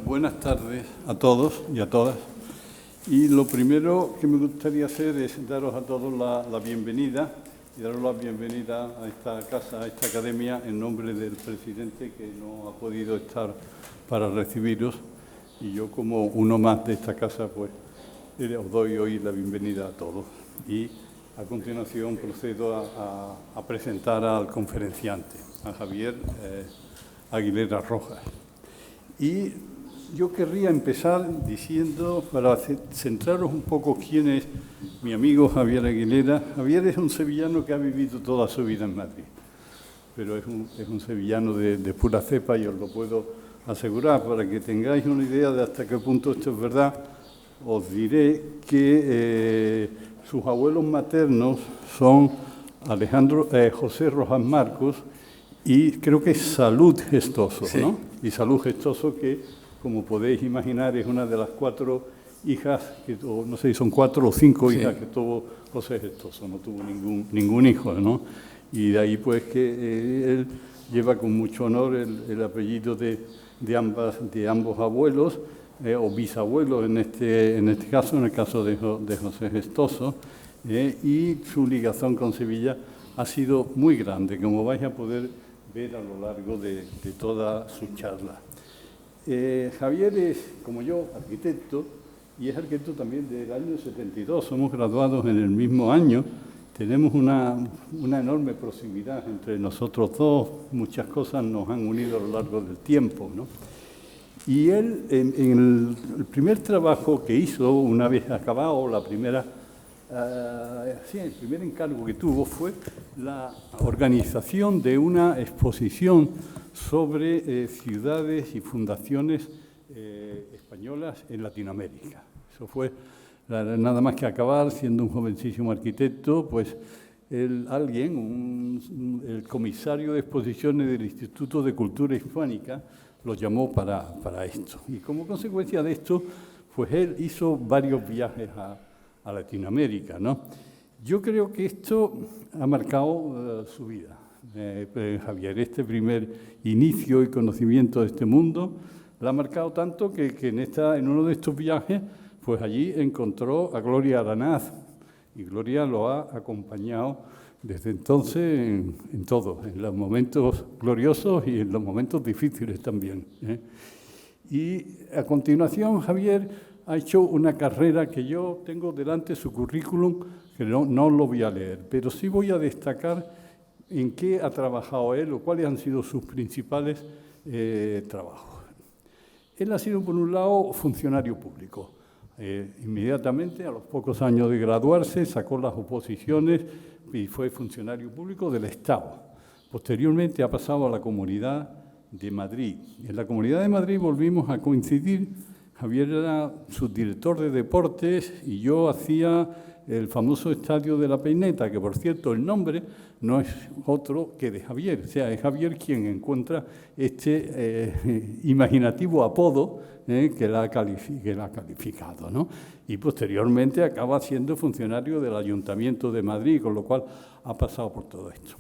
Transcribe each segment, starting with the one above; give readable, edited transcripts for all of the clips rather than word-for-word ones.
buenas tardes a todos y a todas. Y lo primero que me gustaría hacer es daros a todos la bienvenida y daros la bienvenida a esta casa, a esta academia, en nombre del presidente que no ha podido estar para recibiros. Y yo, como uno más de esta casa, pues os doy hoy la bienvenida a todos. Y a continuación procedo a presentar al conferenciante, a Javier Aguilera Rojas. Y yo querría empezar diciendo, para centraros un poco quién es mi amigo Javier Aguilera. Javier es un sevillano que ha vivido toda su vida en Madrid, pero es un sevillano de pura cepa, y os lo puedo asegurar. Para que tengáis una idea de hasta qué punto esto es verdad, os diré que sus abuelos maternos son José Rojas Marcos y creo que es Salud Gestoso, sí, ¿no? Y Salud Gestoso, que, como podéis imaginar, es una de las 4 hijas, no sé si son 4 o 5 hijas que tuvo José Gestoso, no tuvo ningún hijo, ¿no? Y de ahí pues que él lleva con mucho honor el apellido de ambos abuelos, o bisabuelos en este caso, en el caso de José Gestoso, y su ligación con Sevilla ha sido muy grande, como vais a poder ver a lo largo de toda su charla. Javier es, como yo, arquitecto, y es arquitecto también del año 72. Somos graduados en el mismo año. Tenemos una enorme proximidad entre nosotros dos. Muchas cosas nos han unido a lo largo del tiempo, ¿no? Y él, en el primer trabajo que hizo, una vez acabado el primer encargo que tuvo, fue la organización de una exposición sobre ciudades y fundaciones españolas en Latinoamérica. Eso fue nada más que acabar, siendo un jovencísimo arquitecto, pues el comisario de exposiciones del Instituto de Cultura Hispánica lo llamó para esto. Y como consecuencia de esto, pues él hizo varios viajes a Latinoamérica, ¿no? Yo creo que esto ha marcado su vida. Javier, este primer inicio y conocimiento de este mundo la ha marcado tanto que en uno de estos viajes, pues allí encontró a Gloria Aranaz, y Gloria lo ha acompañado desde entonces en todo, en los momentos gloriosos y en los momentos difíciles también, ¿eh? Y a continuación, Javier ha hecho una carrera que yo tengo delante, su currículum, que no lo voy a leer, pero sí voy a destacar en qué ha trabajado él o cuáles han sido sus principales trabajos. Él ha sido, por un lado, funcionario público. Inmediatamente, a los pocos años de graduarse, sacó las oposiciones y fue funcionario público del Estado. Posteriormente ha pasado a la Comunidad de Madrid. En la Comunidad de Madrid volvimos a coincidir. Javier era subdirector de deportes y yo hacía el famoso estadio de la Peineta, que, por cierto, el nombre no es otro que de Javier. O sea, es Javier quien encuentra este imaginativo apodo que la ha calificado, ¿no? Y posteriormente acaba siendo funcionario del Ayuntamiento de Madrid, con lo cual ha pasado por todo esto.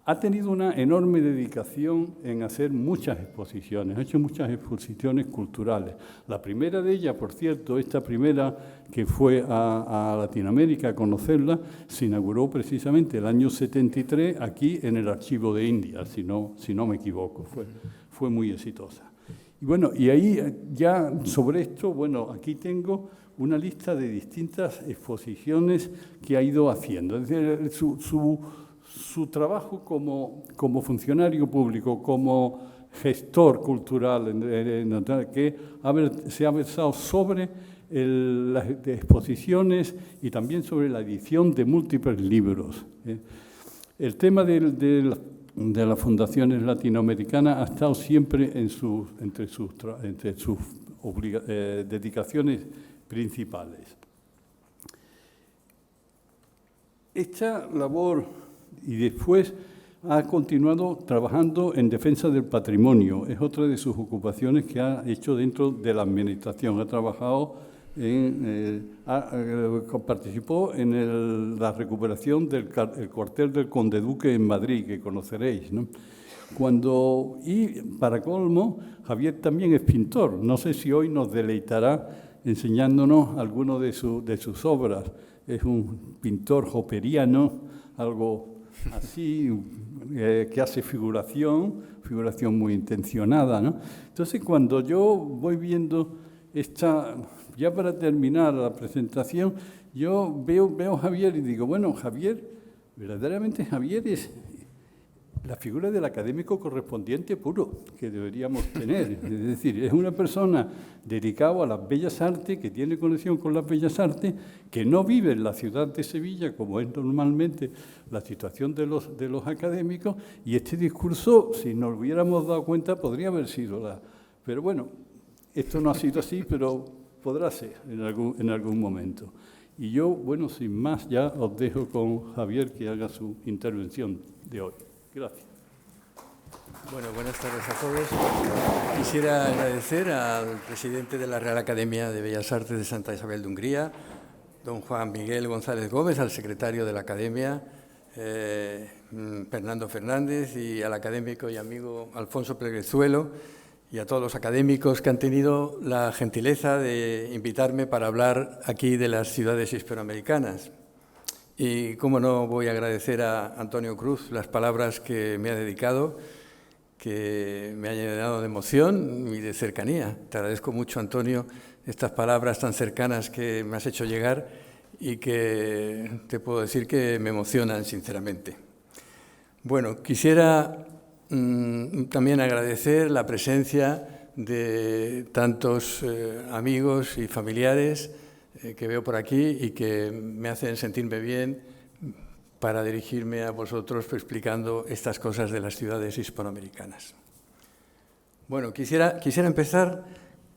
Ha tenido una enorme dedicación en hacer muchas exposiciones, ha hecho muchas exposiciones culturales. La primera de ellas, por cierto, esta primera que fue a Latinoamérica a conocerla, se inauguró precisamente el año 73 aquí en el Archivo de Indias, si no me equivoco, fue muy exitosa. Y bueno, y ahí ya sobre esto, bueno, aquí tengo una lista de distintas exposiciones que ha ido haciendo. Es decir, su trabajo como funcionario público, como gestor cultural, que se ha versado sobre las exposiciones y también sobre la edición de múltiples libros. El tema de las fundaciones latinoamericanas ha estado siempre entre sus dedicaciones principales. Esta labor, y después ha continuado trabajando en defensa del patrimonio. Es otra de sus ocupaciones que ha hecho dentro de la administración. Ha trabajado participó en la recuperación del cuartel del Conde Duque en Madrid, que conoceréis, ¿no? Y para colmo, Javier también es pintor. No sé si hoy nos deleitará enseñándonos algunas de sus obras. Es un pintor hopperiano, algo así, que hace figuración muy intencionada, ¿no? Entonces, cuando yo voy viendo ya para terminar la presentación, yo veo a Javier y digo, bueno, verdaderamente Javier es la figura del académico correspondiente puro que deberíamos tener. Es decir, es una persona dedicada a las bellas artes, que tiene conexión con las bellas artes, que no vive en la ciudad de Sevilla, como es normalmente la situación de los académicos, y este discurso, si nos hubiéramos dado cuenta, podría haber sido Pero bueno, esto no ha sido así, pero podrá ser en algún momento. Y yo, bueno, sin más, ya os dejo con Javier que haga su intervención de hoy. Gracias. Bueno, buenas tardes a todos. Quisiera agradecer al presidente de la Real Academia de Bellas Artes de Santa Isabel de Hungría, don Juan Miguel González Gómez, al secretario de la Academia, Fernando Fernández, y al académico y amigo Alfonso Pleguezuelo, y a todos los académicos que han tenido la gentileza de invitarme para hablar aquí de las ciudades hispanoamericanas. Y cómo no voy a agradecer a Antonio Cruz las palabras que me ha dedicado, que me han llenado de emoción y de cercanía. Te agradezco mucho, Antonio, estas palabras tan cercanas que me has hecho llegar y que te puedo decir que me emocionan sinceramente. Bueno, quisiera también agradecer la presencia de tantos amigos y familiares que veo por aquí y que me hacen sentirme bien para dirigirme a vosotros explicando estas cosas de las ciudades hispanoamericanas. Bueno, quisiera empezar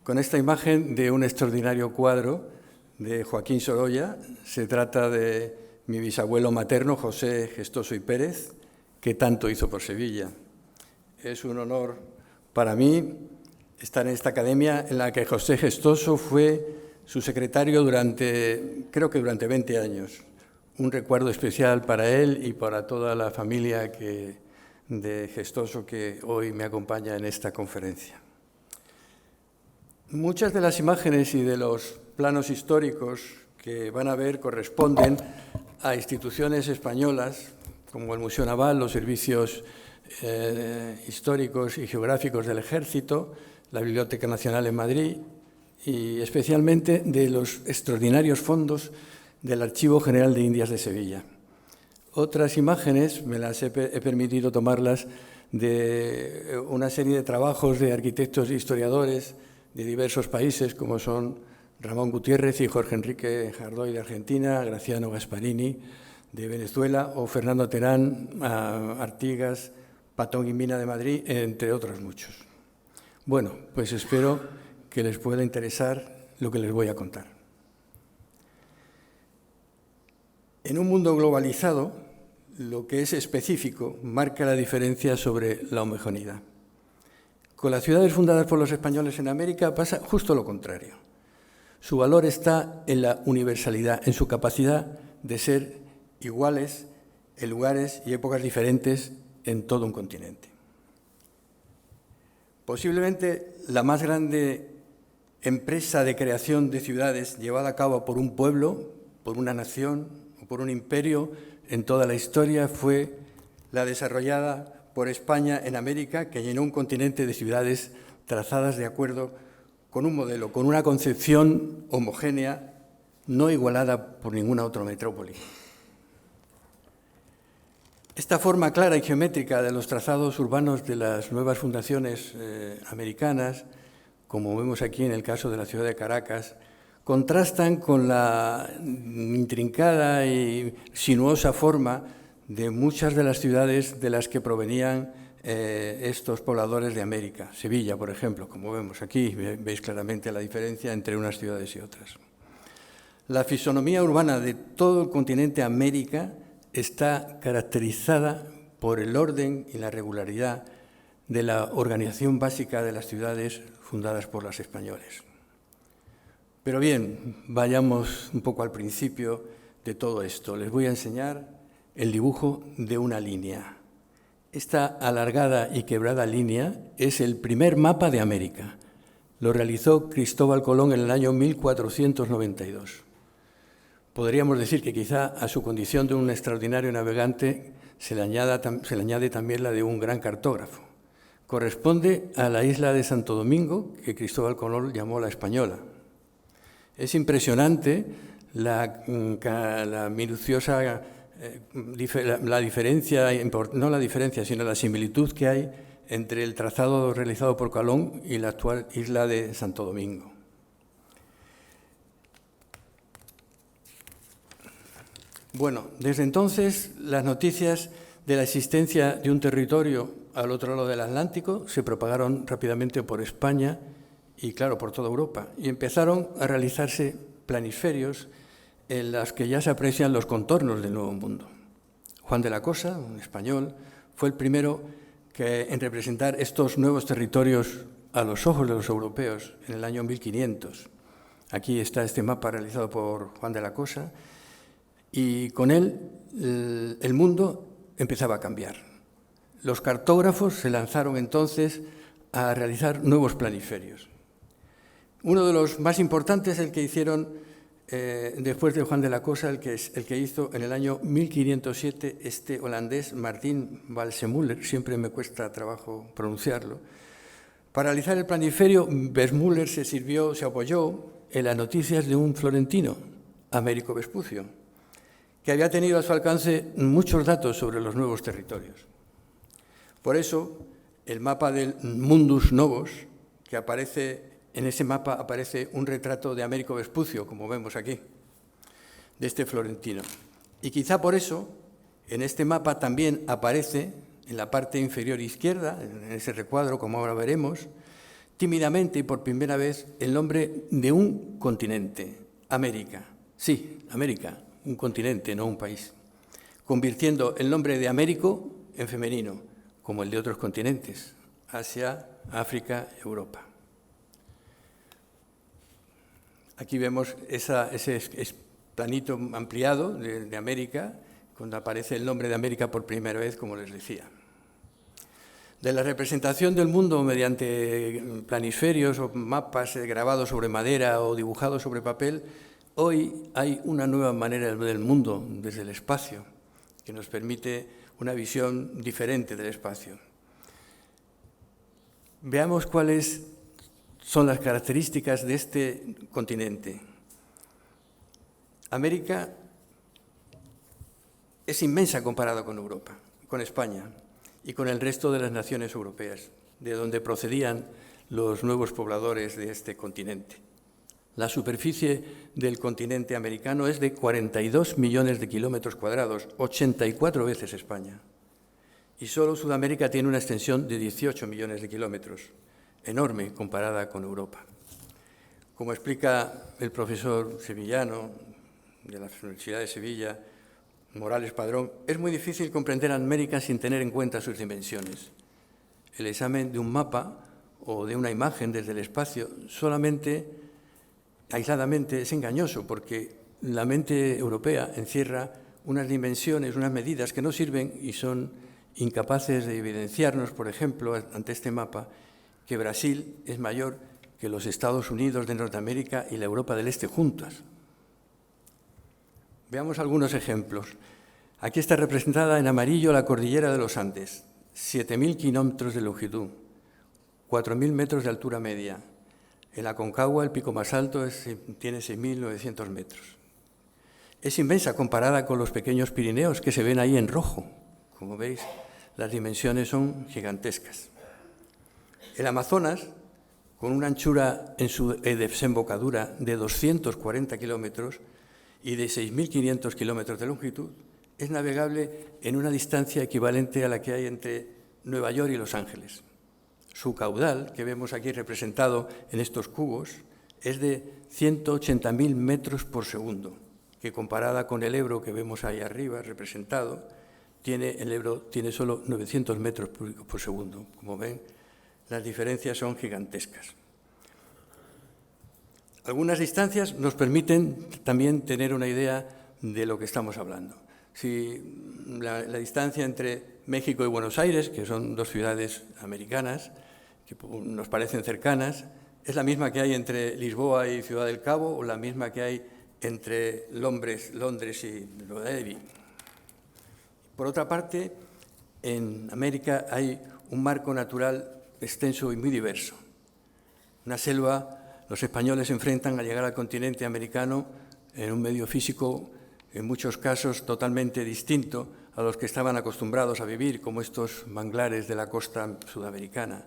con esta imagen de un extraordinario cuadro de Joaquín Sorolla. Se trata de mi bisabuelo materno, José Gestoso y Pérez, que tanto hizo por Sevilla. Es un honor para mí estar en esta academia en la que José Gestoso fue su secretario creo que durante 20 años. Un recuerdo especial para él y para toda la familia de Gestoso que hoy me acompaña en esta conferencia. Muchas de las imágenes y de los planos históricos que van a ver corresponden a instituciones españolas como el Museo Naval, los servicios históricos y geográficos del Ejército, la Biblioteca Nacional en Madrid, y especialmente de los extraordinarios fondos del Archivo General de Indias de Sevilla. Otras imágenes me las he permitido tomarlas de una serie de trabajos de arquitectos e historiadores de diversos países, como son Ramón Gutiérrez y Jorge Enrique Jardoy de Argentina, Graciano Gasparini de Venezuela o Fernando Terán, Artigas, Patón y Mina de Madrid, entre otros muchos. Bueno, pues espero que les pueda interesar lo que les voy a contar. En un mundo globalizado, lo que es específico marca la diferencia sobre la homogeneidad. Con las ciudades fundadas por los españoles en América pasa justo lo contrario. Su valor está en la universalidad, en su capacidad de ser iguales en lugares y épocas diferentes en todo un continente. Posiblemente la más grande empresa de creación de ciudades llevada a cabo por un pueblo, por una nación o por un imperio en toda la historia fue la desarrollada por España en América, que llenó un continente de ciudades trazadas de acuerdo con un modelo, con una concepción homogénea, no igualada por ninguna otra metrópoli. Esta forma clara y geométrica de los trazados urbanos de las nuevas fundaciones americanas, como vemos aquí en el caso de la ciudad de Caracas, contrastan con la intrincada y sinuosa forma de muchas de las ciudades de las que provenían estos pobladores de América. Sevilla, por ejemplo, como vemos aquí, veis claramente la diferencia entre unas ciudades y otras. La fisonomía urbana de todo el continente América está caracterizada por el orden y la regularidad de la organización básica de las ciudades fundadas por los españoles. Pero bien, vayamos un poco al principio de todo esto. Les voy a enseñar el dibujo de una línea. Esta alargada y quebrada línea es el primer mapa de América. Lo realizó Cristóbal Colón en el año 1492. Podríamos decir que quizá a su condición de un extraordinario navegante se le añade también la de un gran cartógrafo. Corresponde a la isla de Santo Domingo, que Cristóbal Colón llamó la Española. Es impresionante la minuciosa la diferencia, no la diferencia, sino la similitud que hay entre el trazado realizado por Colón y la actual isla de Santo Domingo. Bueno, desde entonces las noticias de la existencia de un territorio al otro lado del Atlántico se propagaron rápidamente por España y, claro, por toda Europa, y empezaron a realizarse planisferios en las que ya se aprecian los contornos del Nuevo Mundo. Juan de la Cosa, un español, fue el primero en representar estos nuevos territorios a los ojos de los europeos en el año 1500. Aquí está este mapa realizado por Juan de la Cosa, y con él el mundo empezaba a cambiar. Los cartógrafos se lanzaron entonces a realizar nuevos planisferios. Uno de los más importantes, el que hicieron después de Juan de la Cosa, el que hizo en el año 1507 este holandés Martin Valsemuller, siempre me cuesta trabajo pronunciarlo. Para realizar el planiferio, Valsemuller se apoyó en las noticias de un florentino, Américo Vespucio, que había tenido a su alcance muchos datos sobre los nuevos territorios. Por eso, el mapa del Mundus Novus, que aparece en ese mapa, aparece un retrato de Américo Vespucio, como vemos aquí, de este florentino. Y quizá por eso, en este mapa también aparece, en la parte inferior izquierda, en ese recuadro, como ahora veremos, tímidamente y por primera vez, el nombre de un continente, América. Sí, América, un continente, no un país, convirtiendo el nombre de Américo en femenino, como el de otros continentes, Asia, África, Europa. Aquí vemos ese planito ampliado de América, cuando aparece el nombre de América por primera vez, como les decía. De la representación del mundo mediante planisferios o mapas grabados sobre madera o dibujados sobre papel, hoy hay una nueva manera de ver el mundo desde el espacio, que nos permite una visión diferente del espacio. Veamos cuáles son las características de este continente. América es inmensa comparada con Europa, con España y con el resto de las naciones europeas, de donde procedían los nuevos pobladores de este continente. La superficie del continente americano es de 42 millones de kilómetros cuadrados, 84 veces España. Y solo Sudamérica tiene una extensión de 18 millones de kilómetros, enorme comparada con Europa. Como explica el profesor sevillano de la Universidad de Sevilla, Morales Padrón, es muy difícil comprender América sin tener en cuenta sus dimensiones. El examen de un mapa o de una imagen desde el espacio solamente, aisladamente, es engañoso porque la mente europea encierra unas dimensiones, unas medidas que no sirven y son incapaces de evidenciarnos, por ejemplo, ante este mapa, que Brasil es mayor que los Estados Unidos de Norteamérica y la Europa del Este juntas. Veamos algunos ejemplos. Aquí está representada en amarillo la cordillera de los Andes, 7.000 kilómetros de longitud, 4.000 metros de altura media. En la Aconcagua, el pico más alto tiene 6.900 metros. Es inmensa comparada con los pequeños Pirineos que se ven ahí en rojo. Como veis, las dimensiones son gigantescas. El Amazonas, con una anchura en su desembocadura de 240 kilómetros y de 6.500 kilómetros de longitud, es navegable en una distancia equivalente a la que hay entre Nueva York y Los Ángeles. Su caudal, que vemos aquí representado en estos cubos, es de 180.000 metros por segundo, que comparada con el Ebro que vemos ahí arriba representado, el Ebro tiene solo 900 metros cúbicos por segundo. Como ven, las diferencias son gigantescas. Algunas distancias nos permiten también tener una idea de lo que estamos hablando. Si la distancia entre México y Buenos Aires, que son dos ciudades americanas, que nos parecen cercanas, es la misma que hay entre Lisboa y Ciudad del Cabo o la misma que hay entre Londres y Nueva Delhi. Por otra parte, en América hay un marco natural extenso y muy diverso. Una selva, los españoles se enfrentan al llegar al continente americano en un medio físico, en muchos casos, totalmente distinto a los que estaban acostumbrados a vivir, como estos manglares de la costa sudamericana,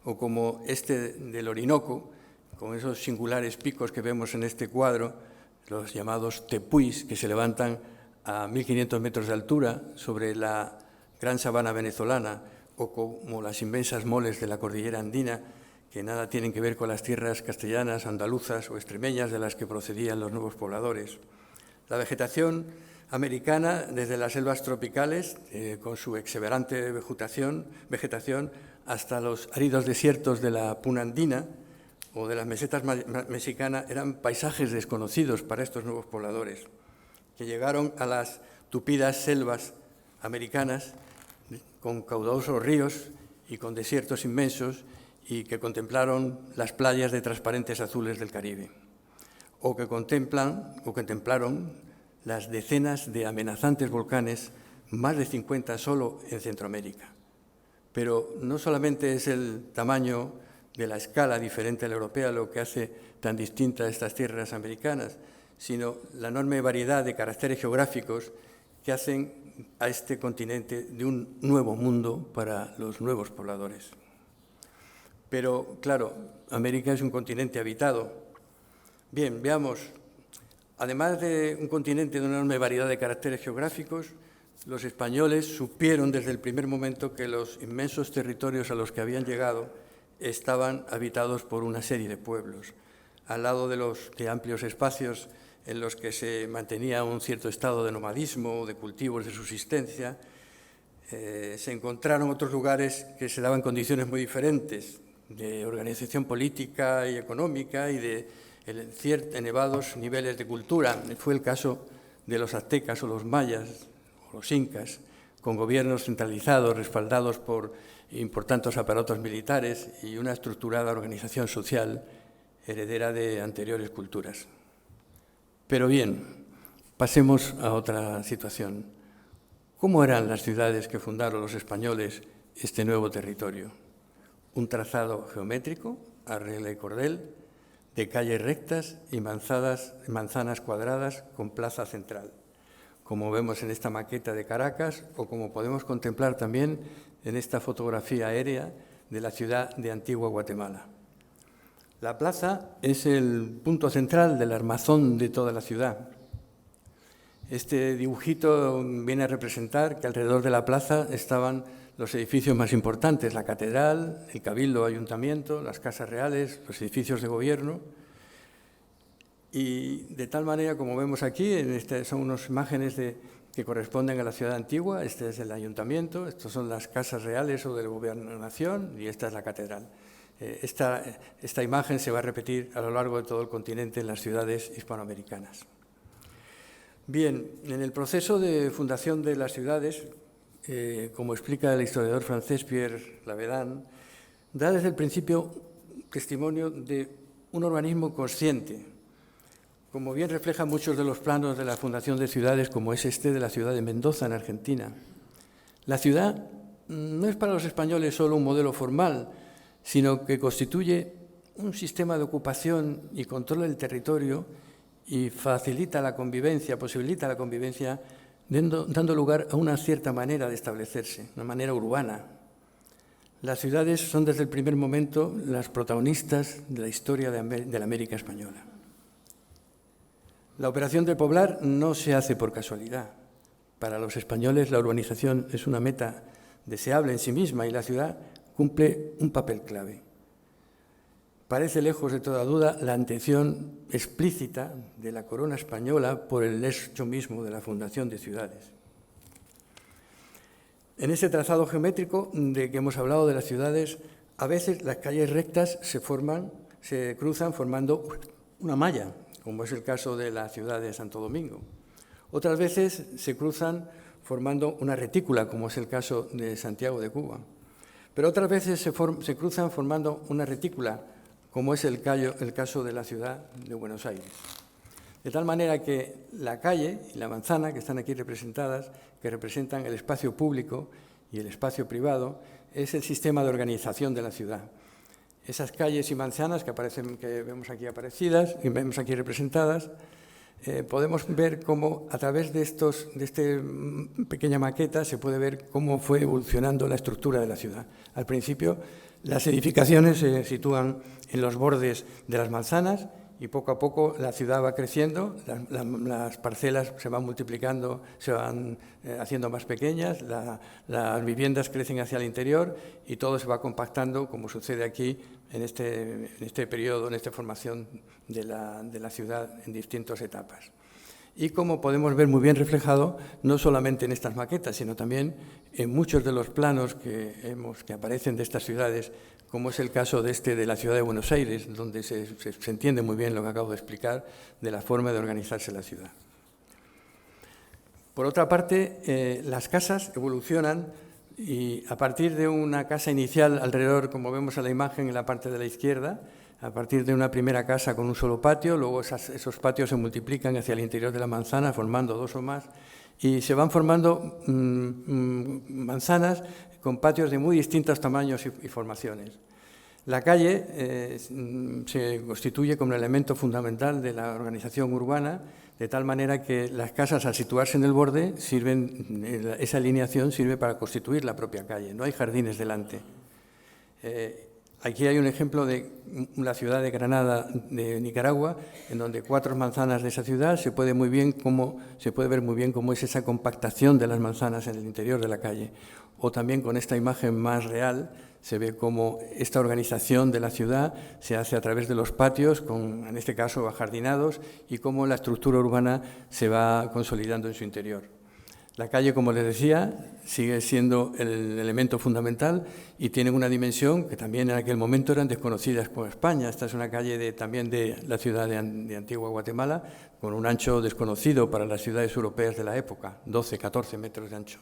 o como este del Orinoco, con esos singulares picos que vemos en este cuadro, los llamados tepuis, que se levantan a 1.500 metros de altura sobre la gran sabana venezolana, o como las inmensas moles de la cordillera andina, que nada tienen que ver con las tierras castellanas, andaluzas o extremeñas de las que procedían los nuevos pobladores. La vegetación americana, desde las selvas tropicales, con su exuberante vegetación, hasta los áridos desiertos de la puna andina o de las mesetas mexicanas, eran paisajes desconocidos para estos nuevos pobladores, que llegaron a las tupidas selvas americanas con caudalosos ríos y con desiertos inmensos, y que contemplaron las playas de transparentes azules del Caribe, o que contemplaron las decenas de amenazantes volcanes, más de 50 solo en Centroamérica. Pero no solamente es el tamaño de la escala diferente a la europea lo que hace tan distintas estas tierras americanas, sino la enorme variedad de caracteres geográficos que hacen a este continente de un nuevo mundo para los nuevos pobladores. Pero, claro, América es un continente habitado. Bien, veamos, además de un continente de una enorme variedad de caracteres geográficos, los españoles supieron desde el primer momento que los inmensos territorios a los que habían llegado estaban habitados por una serie de pueblos. Al lado de amplios espacios en los que se mantenía un cierto estado de nomadismo, de cultivos de subsistencia, se encontraron otros lugares que se daban condiciones muy diferentes, de organización política y económica y de elevados niveles de cultura. Fue el caso de los aztecas o los mayas o los incas, con gobiernos centralizados, respaldados por importantes aparatos militares y una estructurada organización social heredera de anteriores culturas. Pero bien, pasemos a otra situación. ¿Cómo eran las ciudades que fundaron los españoles este nuevo territorio? Un trazado geométrico, a regla y cordel, de calles rectas y manzanas cuadradas con plaza central, como vemos en esta maqueta de Caracas o como podemos contemplar también en esta fotografía aérea de la ciudad de Antigua Guatemala. La plaza es el punto central del armazón de toda la ciudad. Este dibujito viene a representar que alrededor de la plaza estaban los edificios más importantes, la catedral, el cabildo, ayuntamiento, las casas reales, los edificios de gobierno. Y de tal manera, como vemos aquí, son unas imágenes que corresponden a la ciudad antigua. Este es el ayuntamiento, estas son las casas reales o del gobierno de la nación, y esta es la catedral. Esta imagen se va a repetir a lo largo de todo el continente en las ciudades hispanoamericanas. Bien, en el proceso de fundación de las ciudades, como explica el historiador francés Pierre Lavedan, da desde el principio testimonio de un urbanismo consciente, como bien reflejan muchos de los planos de la fundación de ciudades, como es este de la ciudad de Mendoza, en Argentina. La ciudad no es para los españoles solo un modelo formal, sino que constituye un sistema de ocupación y control del territorio y facilita la convivencia, posibilita la convivencia, dando lugar a una cierta manera de establecerse, una manera urbana. Las ciudades son desde el primer momento las protagonistas de la historia de la América española. La operación de poblar no se hace por casualidad. Para los españoles la urbanización es una meta deseable en sí misma y la ciudad cumple un papel clave. Parece lejos de toda duda la intención explícita de la corona española por el hecho mismo de la fundación de ciudades. En ese trazado geométrico de que hemos hablado de las ciudades, a veces las calles rectas se cruzan formando una malla, como es el caso de la ciudad de Santo Domingo, Otras veces se cruzan formando una retícula, como es el caso de Santiago de Cuba. Pero otras veces se cruzan formando una retícula, como es el caso de la ciudad de Buenos Aires. De tal manera que la calle y la manzana, que están aquí representadas, que representan el espacio público y el espacio privado, es el sistema de organización de la ciudad. Esas calles y manzanas que vemos aquí aparecidas y vemos aquí representadas, podemos ver cómo a través de esta pequeña maqueta se puede ver cómo fue evolucionando la estructura de la ciudad. Al principio, las edificaciones se sitúan en los bordes de las manzanas y poco a poco la ciudad va creciendo, las parcelas se van multiplicando, se van haciendo más pequeñas, las viviendas crecen hacia el interior y todo se va compactando, como sucede aquí en este periodo, en esta formación de la ciudad en distintas etapas. Y como podemos ver muy bien reflejado, no solamente en estas maquetas, sino también en muchos de los planos que aparecen de estas ciudades, como es el caso de la ciudad de Buenos Aires, donde se entiende muy bien lo que acabo de explicar de la forma de organizarse la ciudad. Por otra parte, las casas evolucionan y a partir de una casa inicial alrededor, como vemos en la imagen en la parte de la izquierda, a partir de una primera casa con un solo patio, luego esos patios se multiplican hacia el interior de la manzana formando 2 o más y se van formando manzanas con patios de muy distintos tamaños y formaciones. La calle se constituye como un elemento fundamental de la organización urbana, de tal manera que las casas, al situarse en el borde, esa alineación sirve para constituir la propia calle, no hay jardines delante. Aquí hay un ejemplo de la ciudad de Granada, de Nicaragua, en donde 4 manzanas de esa ciudad se puede ver muy bien cómo es esa compactación de las manzanas en el interior de la calle. O también con esta imagen más real se ve cómo esta organización de la ciudad se hace a través de los patios, en este caso ajardinados, y cómo la estructura urbana se va consolidando en su interior. La calle, como les decía, sigue siendo el elemento fundamental y tiene una dimensión que también en aquel momento eran desconocidas por España. Esta es una calle también de la ciudad de Antigua Guatemala, con un ancho desconocido para las ciudades europeas de la época, 12, 14 metros de ancho.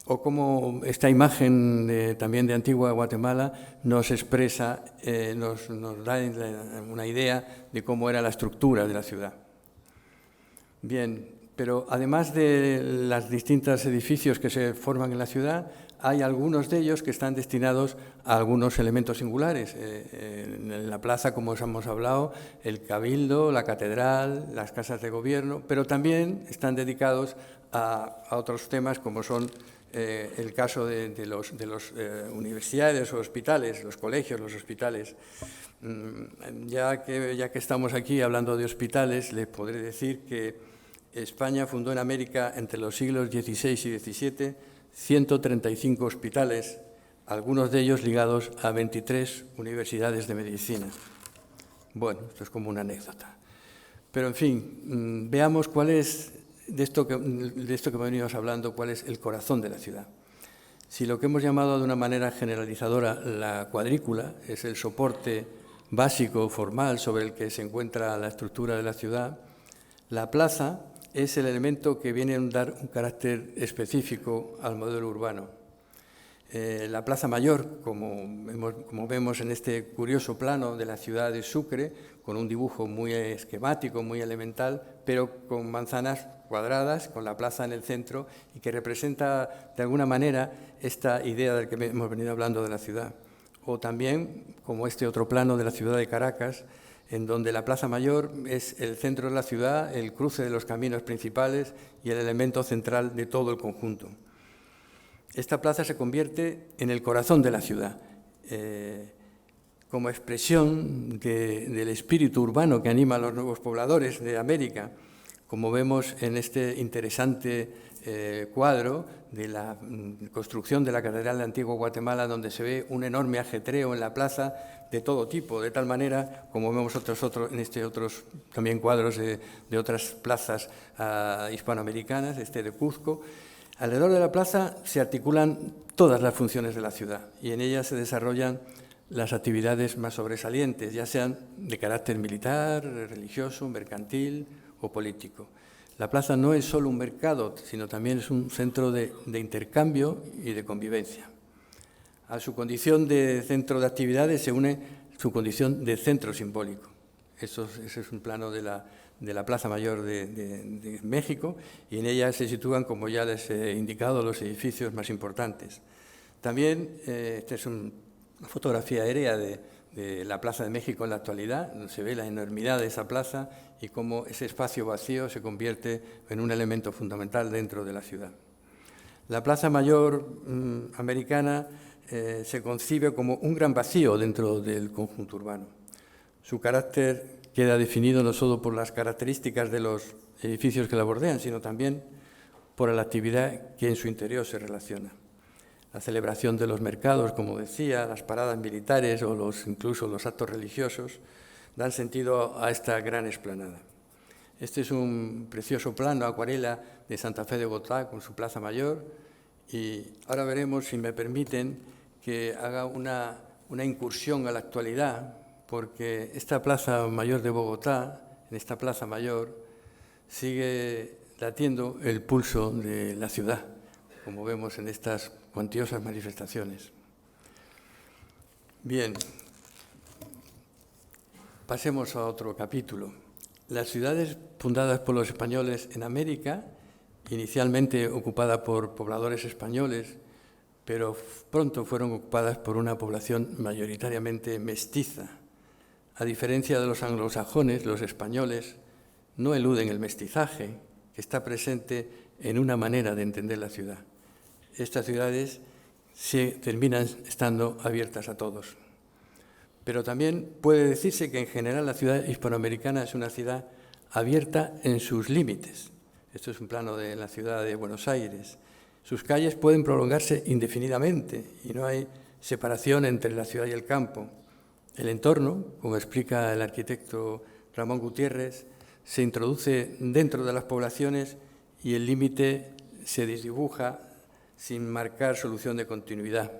O como esta imagen también de Antigua Guatemala nos expresa, nos da una idea de cómo era la estructura de la ciudad. Bien. Pero además de los distintos edificios que se forman en la ciudad, hay algunos de ellos que están destinados a algunos elementos singulares. En la plaza, como os hemos hablado, el cabildo, la catedral, las casas de gobierno, pero también están dedicados a otros temas como son el caso de los universidades o hospitales, los colegios, los hospitales. Ya que estamos aquí hablando de hospitales, les podré decir que España fundó en América entre los siglos XVI y XVII 135 hospitales, algunos de ellos ligados a 23 universidades de medicina. Bueno, esto es como una anécdota. Pero, en fin, veamos cuál es, de esto que venimos hablando, cuál es el corazón de la ciudad. Si lo que hemos llamado de una manera generalizadora la cuadrícula es el soporte básico, formal, sobre el que se encuentra la estructura de la ciudad, la plaza es el elemento que viene a dar un carácter específico al modelo urbano. La Plaza Mayor, como vemos en este curioso plano de la ciudad de Sucre, con un dibujo muy esquemático, muy elemental, pero con manzanas cuadradas, con la plaza en el centro, y que representa de alguna manera esta idea del que hemos venido hablando de la ciudad. O también, como este otro plano de la ciudad de Caracas, en donde la Plaza Mayor es el centro de la ciudad, el cruce de los caminos principales y el elemento central de todo el conjunto. Esta plaza se convierte en el corazón de la ciudad, como expresión del espíritu urbano que anima a los nuevos pobladores de América, como vemos en este interesante cuadro de la construcción de la Catedral de Antigua Guatemala, donde se ve un enorme ajetreo en la plaza de todo tipo, de tal manera, como vemos otros también cuadros de otras plazas hispanoamericanas, de Cuzco. Alrededor de la plaza se articulan todas las funciones de la ciudad y en ellas se desarrollan las actividades más sobresalientes, ya sean de carácter militar, religioso, mercantil o político. La plaza no es solo un mercado, sino también es un centro de intercambio y de convivencia. A su condición de centro de actividades se une su condición de centro simbólico. Ese es un plano de la Plaza Mayor de México, y en ella se sitúan, como ya les he indicado, los edificios más importantes. También, esta es una fotografía aérea de la Plaza de México en la actualidad, donde se ve la enormidad de esa plaza y cómo ese espacio vacío se convierte en un elemento fundamental dentro de la ciudad. La Plaza Mayor americana se concibe como un gran vacío dentro del conjunto urbano. Su carácter queda definido no solo por las características de los edificios que la bordean, sino también por la actividad que en su interior se relaciona. La celebración de los mercados, como decía, las paradas militares o incluso los actos religiosos dan sentido a esta gran explanada. Este es un precioso plano acuarela de Santa Fe de Bogotá con su Plaza Mayor, y ahora veremos, si me permiten, que haga una incursión a la actualidad, porque esta Plaza Mayor de Bogotá, en esta Plaza Mayor, sigue latiendo el pulso de la ciudad, como vemos en estas cuantiosas manifestaciones. Bien, pasemos a otro capítulo. Las ciudades fundadas por los españoles en América, inicialmente ocupadas por pobladores españoles, pero pronto fueron ocupadas por una población mayoritariamente mestiza. A diferencia de los anglosajones, los españoles no eluden el mestizaje, que está presente en una manera de entender la ciudad. Estas ciudades terminan estando abiertas a todos. Pero también puede decirse que en general la ciudad hispanoamericana es una ciudad abierta en sus límites. Esto es un plano de la ciudad de Buenos Aires. Sus calles pueden prolongarse indefinidamente y no hay separación entre la ciudad y el campo. El entorno, como explica el arquitecto Ramón Gutiérrez, se introduce dentro de las poblaciones y el límite se desdibuja sin marcar solución de continuidad.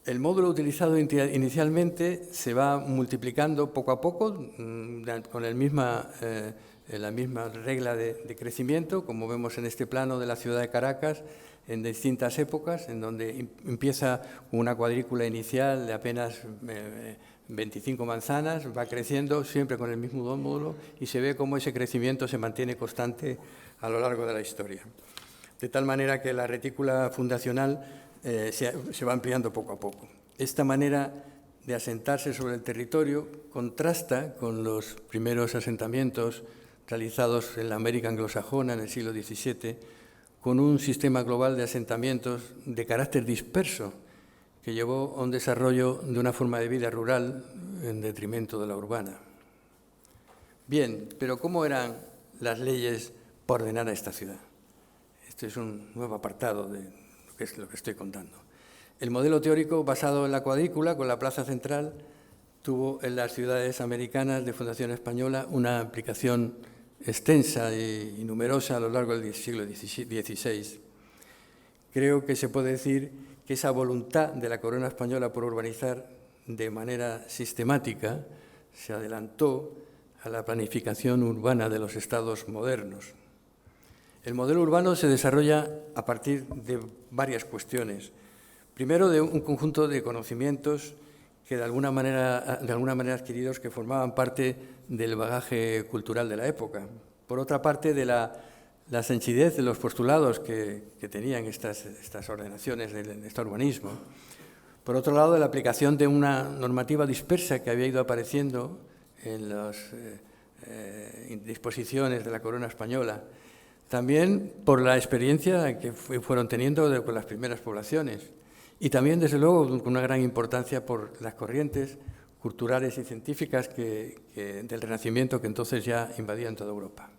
El módulo utilizado inicialmente se va multiplicando poco a poco con la misma regla de crecimiento, como vemos en este plano de la ciudad de Caracas, en distintas épocas, en donde empieza una cuadrícula inicial de apenas 25 manzanas, va creciendo siempre con el mismo módulo y se ve cómo ese crecimiento se mantiene constante a lo largo de la historia. De tal manera que la retícula fundacional se va ampliando poco a poco. Esta manera de asentarse sobre el territorio contrasta con los primeros asentamientos realizados en la América anglosajona en el siglo XVII, con un sistema global de asentamientos de carácter disperso que llevó a un desarrollo de una forma de vida rural en detrimento de la urbana. Bien, pero ¿cómo eran las leyes para ordenar a esta ciudad? Este es un nuevo apartado de lo que estoy contando. El modelo teórico basado en la cuadrícula con la plaza central tuvo en las ciudades americanas de fundación española una aplicación extensa y numerosa a lo largo del siglo XVI. Creo que se puede decir que esa voluntad de la corona española por urbanizar de manera sistemática se adelantó a la planificación urbana de los estados modernos. El modelo urbano se desarrolla a partir de varias cuestiones. Primero, de un conjunto de conocimientos que de alguna manera adquiridos, que formaban parte del bagaje cultural de la época. Por otra parte, de la sencillez de los postulados que tenían estas ordenaciones de este urbanismo. Por otro lado, de la aplicación de una normativa dispersa que había ido apareciendo en las disposiciones de la corona española. También por la experiencia que fueron teniendo con las primeras poblaciones. Y también, desde luego, con una gran importancia por las corrientes culturales y científicas del Renacimiento que entonces ya invadían toda Europa.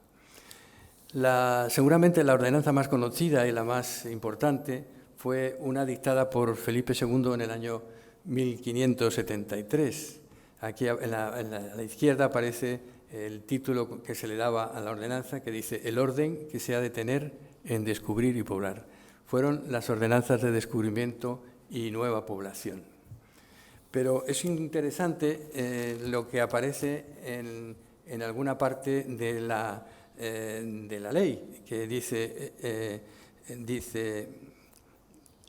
Seguramente la ordenanza más conocida y la más importante fue una dictada por Felipe II en el año 1573. Aquí a la izquierda aparece el título que se le daba a la ordenanza, que dice «El orden que se ha de tener en descubrir y poblar». Fueron las ordenanzas de descubrimiento y nueva población. Pero es interesante lo que aparece en alguna parte de de la ley, que dice,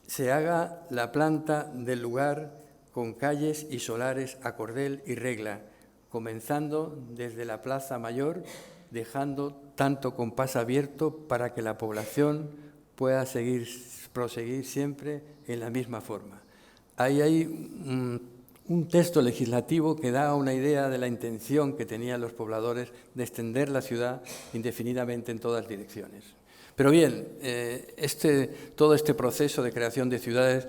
se haga la planta del lugar con calles y solares a cordel y regla, comenzando desde la Plaza Mayor, dejando tanto compás abierto para que la población pueda proseguir siempre en la misma forma. Ahí hay un texto legislativo que da una idea de la intención que tenían los pobladores de extender la ciudad indefinidamente en todas direcciones. Pero bien, todo este proceso de creación de ciudades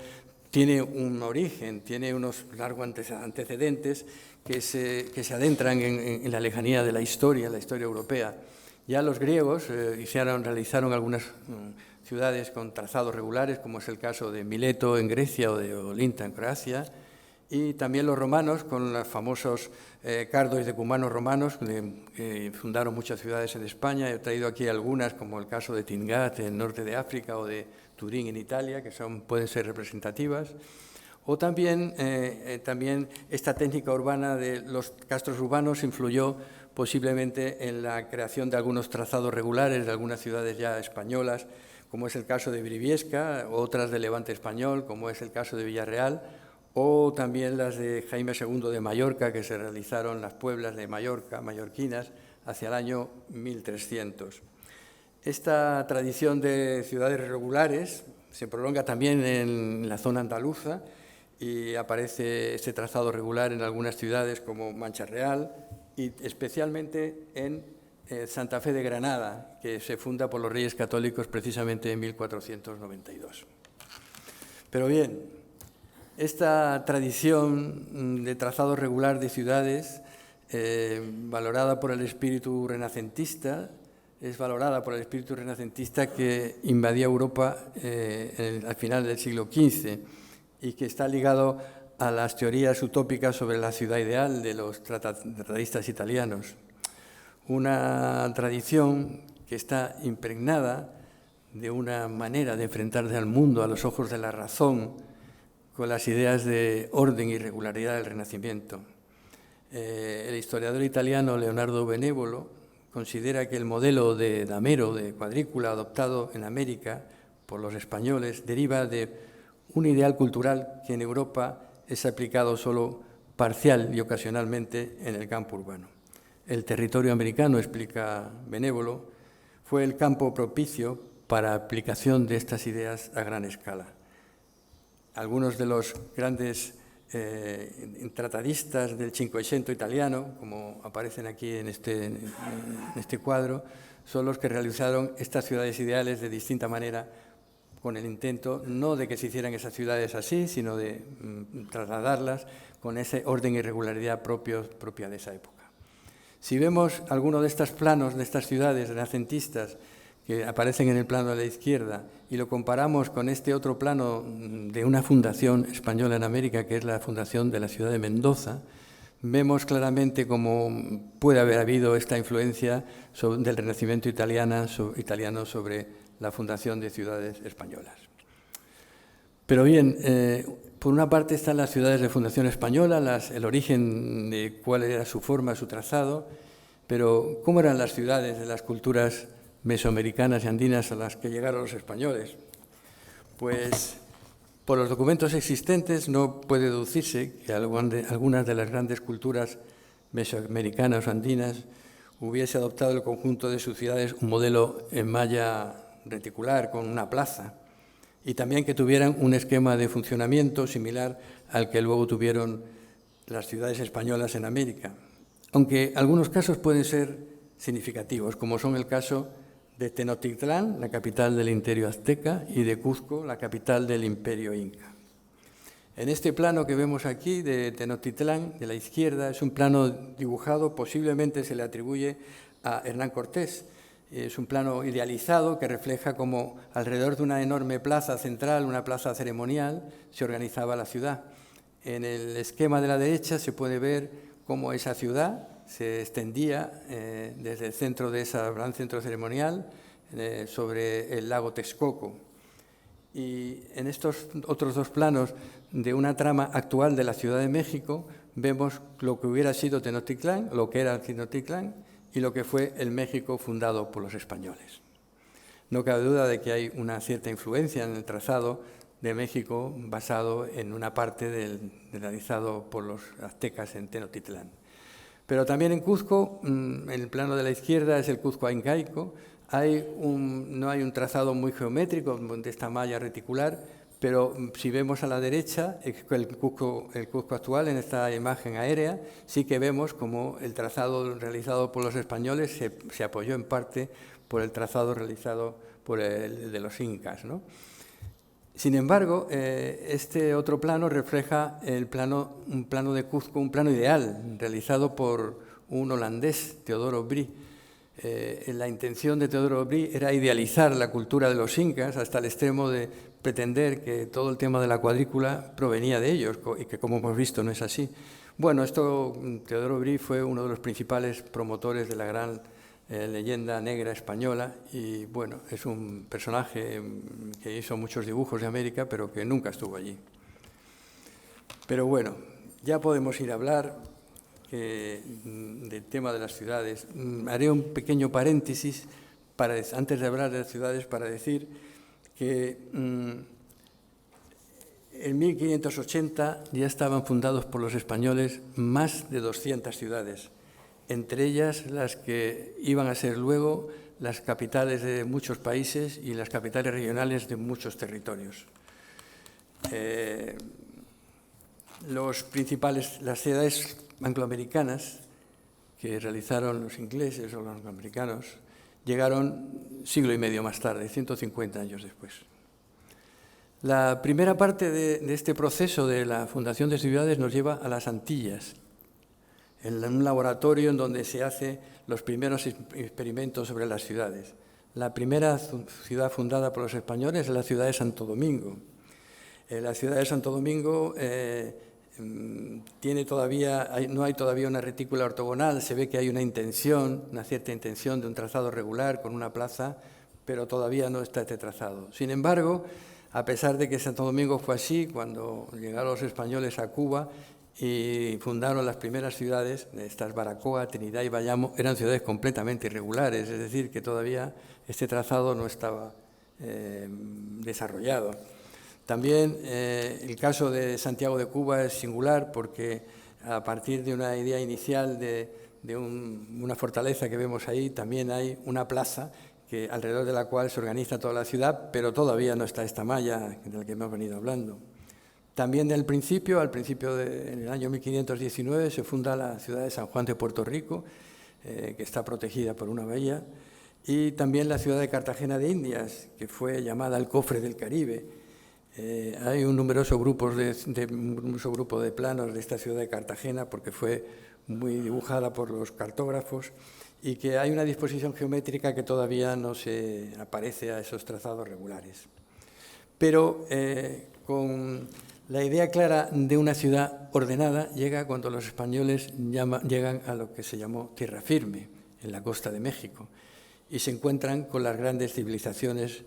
tiene un origen, tiene unos largos antecedentes que se adentran en la lejanía de la historia europea. Ya los griegos realizaron algunas ciudades con trazados regulares, como es el caso de Mileto en Grecia o de Olinta en Croacia, y también los romanos con los famosos cardos decumanos romanos, que fundaron muchas ciudades en España. He traído aquí algunas, como el caso de Tingat en el norte de África o de Turín en Italia, que pueden ser representativas. O también esta técnica urbana de los castros urbanos influyó posiblemente en la creación de algunos trazados regulares de algunas ciudades ya españolas, como es el caso de Briviesca, otras del Levante español, como es el caso de Villarreal, o también las de Jaime II de Mallorca, que se realizaron las Pueblas de Mallorca, mallorquinas, hacia el año 1300. Esta tradición de ciudades regulares se prolonga también en la zona andaluza y aparece este trazado regular en algunas ciudades como Mancha Real y especialmente en Santa Fe de Granada, que se funda por los Reyes Católicos precisamente en 1492. Pero bien, esta tradición de trazado regular de ciudades, valorada por el espíritu renacentista, que invadía Europa al final del siglo XV y que está ligado a las teorías utópicas sobre la ciudad ideal de los tratadistas italianos. Una tradición que está impregnada de una manera de enfrentarse al mundo a los ojos de la razón, con las ideas de orden y regularidad del Renacimiento. El historiador italiano Leonardo Benevolo considera que el modelo de damero, de cuadrícula, adoptado en América por los españoles, deriva de un ideal cultural que en Europa es aplicado solo parcial y ocasionalmente en el campo urbano. El territorio americano, explica Benevolo, fue el campo propicio para aplicación de estas ideas a gran escala. Algunos de los grandes tratadistas del Cinquecento italiano, como aparecen aquí en este cuadro, son los que realizaron estas ciudades ideales de distinta manera, con el intento no de que se hicieran esas ciudades así, sino de trasladarlas con ese orden y regularidad propia de esa época. Si vemos alguno de estos planos de estas ciudades renacentistas que aparecen en el plano de la izquierda y lo comparamos con este otro plano de una fundación española en América, que es la fundación de la ciudad de Mendoza, vemos claramente cómo puede haber habido esta influencia del Renacimiento italiano sobre la fundación de ciudades españolas. Pero bien, por una parte están las ciudades de fundación española, el origen de cuál era su forma, su trazado, pero ¿cómo eran las ciudades de las culturas mesoamericanas y andinas a las que llegaron los españoles? Pues por los documentos existentes no puede deducirse que algunas de las grandes culturas mesoamericanas o andinas hubiese adoptado el conjunto de sus ciudades un modelo en malla reticular con una plaza y también que tuvieran un esquema de funcionamiento similar al que luego tuvieron las ciudades españolas en América, aunque algunos casos pueden ser significativos, como son el caso de Tenochtitlán, la capital del Imperio Azteca, y de Cuzco, la capital del Imperio Inca. En este plano que vemos aquí de Tenochtitlán, de la izquierda, es un plano dibujado, posiblemente se le atribuye a Hernán Cortés. Es un plano idealizado que refleja cómo alrededor de una enorme plaza central, una plaza ceremonial, se organizaba la ciudad. En el esquema de la derecha se puede ver cómo esa ciudad se extendía desde el centro de ese gran centro ceremonial sobre el lago Texcoco. Y en estos otros dos planos de una trama actual de la Ciudad de México vemos lo que hubiera sido Tenochtitlán, lo que era Tenochtitlán, y lo que fue el México fundado por los españoles. No cabe duda de que hay una cierta influencia en el trazado de México basado en una parte realizado por los aztecas en Tenochtitlán. Pero también en Cuzco, en el plano de la izquierda es el Cuzco incaico, no hay un trazado muy geométrico de esta malla reticular, pero si vemos a la derecha el Cuzco actual en esta imagen aérea, sí que vemos como el trazado realizado por los españoles se apoyó en parte por el trazado realizado por el de los incas, ¿no? Sin embargo, este otro plano refleja un plano de Cuzco, un plano ideal, realizado por un holandés, Teodoro Brie. La intención de Teodoro Brie era idealizar la cultura de los incas hasta el extremo de pretender que todo el tema de la cuadrícula provenía de ellos, y que, como hemos visto, no es así. Bueno, Teodoro Brie fue uno de los principales promotores de la gran leyenda negra española y, bueno, es un personaje que hizo muchos dibujos de América, pero que nunca estuvo allí. Pero bueno, ya podemos ir a hablar del tema de las ciudades. Haré un pequeño paréntesis antes de hablar de las ciudades para decir que en 1580 ya estaban fundados por los españoles más de 200 ciudades, entre ellas las que iban a ser luego las capitales de muchos países y las capitales regionales de muchos territorios. Las ciudades angloamericanas que realizaron los ingleses o los angloamericanos llegaron siglo y medio más tarde, 150 años después. La primera parte de este proceso de la fundación de ciudades nos lleva a las Antillas, en un laboratorio en donde se hacen los primeros experimentos sobre las ciudades. La primera ciudad fundada por los españoles es la ciudad de Santo Domingo. La ciudad de Santo Domingo no hay todavía una retícula ortogonal, se ve que hay una cierta intención de un trazado regular con una plaza, pero todavía no está este trazado. Sin embargo, a pesar de que Santo Domingo fue así, cuando llegaron los españoles a Cuba y fundaron las primeras ciudades, estas Baracoa, Trinidad y Bayamo, eran ciudades completamente irregulares, es decir, que todavía este trazado no estaba desarrollado. También el caso de Santiago de Cuba es singular porque a partir de una idea inicial de una fortaleza que vemos ahí, también hay una plaza alrededor de la cual se organiza toda la ciudad, pero todavía no está esta malla de la que hemos venido hablando. También al principio en el año 1519, se funda la ciudad de San Juan de Puerto Rico, que está protegida por una bahía, y también la ciudad de Cartagena de Indias, que fue llamada el Cofre del Caribe. Hay un numeroso grupo de planos de esta ciudad de Cartagena, porque fue muy dibujada por los cartógrafos, y que hay una disposición geométrica que todavía no se aparece a esos trazados regulares. Pero con la idea clara de una ciudad ordenada llega cuando los españoles llegan a lo que se llamó tierra firme, en la costa de México, y se encuentran con las grandes civilizaciones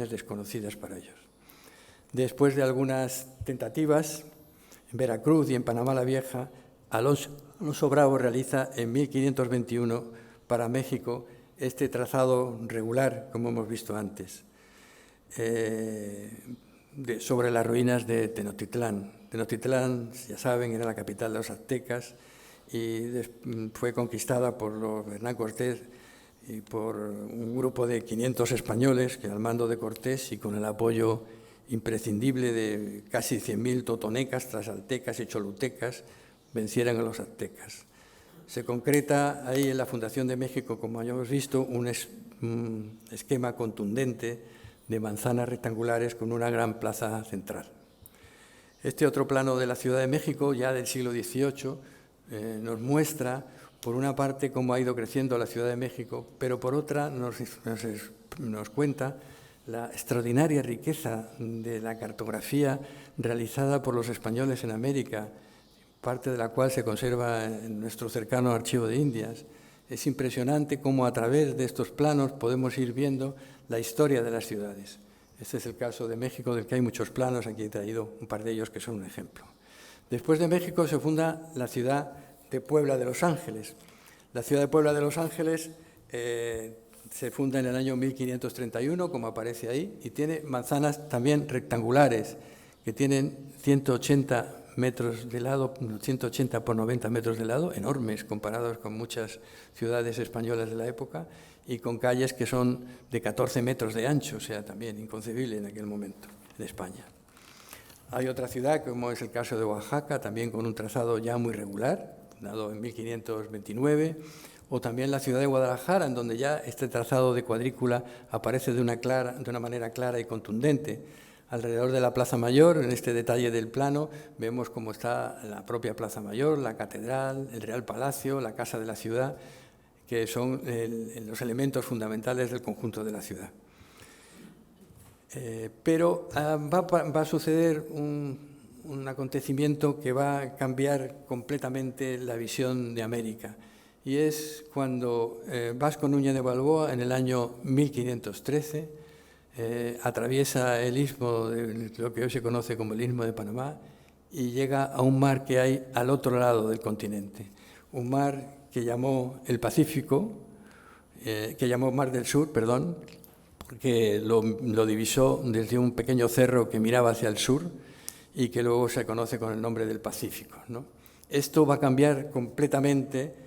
desconocidas para ellos. Después de algunas tentativas, en Veracruz y en Panamá la Vieja, Alonso Bravo realiza en 1521 para México este trazado regular, como hemos visto antes, sobre las ruinas de Tenochtitlán. Tenochtitlán, ya saben, era la capital de los aztecas y fue conquistada por Hernán Cortés y por un grupo de 500 españoles que al mando de Cortés y con el apoyo imprescindible de casi 100.000 totonecas, tlaxcaltecas y cholutecas, vencieran a los aztecas. Se concreta ahí en la fundación de México, como hayamos visto, un esquema contundente de manzanas rectangulares con una gran plaza central. Este otro plano de la Ciudad de México, ya del siglo XVIII, nos muestra, por una parte, cómo ha ido creciendo la Ciudad de México, pero por otra nos cuenta la extraordinaria riqueza de la cartografía realizada por los españoles en América, parte de la cual se conserva en nuestro cercano Archivo de Indias. Es impresionante cómo a través de estos planos podemos ir viendo la historia de las ciudades. Este es el caso de México, del que hay muchos planos, aquí he traído un par de ellos que son un ejemplo. Después de México se funda la ciudad de Puebla de Los Ángeles. La ciudad de Puebla de Los Ángeles se funda en el año 1531, como aparece ahí, y tiene manzanas también rectangulares, que tienen 180 metros de lado, 180 por 90 metros de lado, enormes comparados con muchas ciudades españolas de la época, y con calles que son de 14 metros de ancho, o sea, también inconcebible en aquel momento en España. Hay otra ciudad, como es el caso de Oaxaca, también con un trazado ya muy regular, fundado en 1529, o también la ciudad de Guadalajara, en donde ya este trazado de cuadrícula aparece de una manera clara y contundente. Alrededor de la Plaza Mayor, en este detalle del plano, vemos cómo está la propia Plaza Mayor, la catedral, el Real Palacio, la Casa de la Ciudad, que son los elementos fundamentales del conjunto de la ciudad. Pero va a suceder un acontecimiento que va a cambiar completamente la visión de América, y es cuando Vasco Núñez de Balboa, en el año 1513, atraviesa el istmo de lo que hoy se conoce como el Istmo de Panamá y llega a un mar que hay al otro lado del continente, un mar que llamó el Pacífico, que llamó Mar del Sur, perdón, porque lo divisó desde un pequeño cerro que miraba hacia el sur y que luego se conoce con el nombre del Pacífico, ¿no? Esto va a cambiar completamente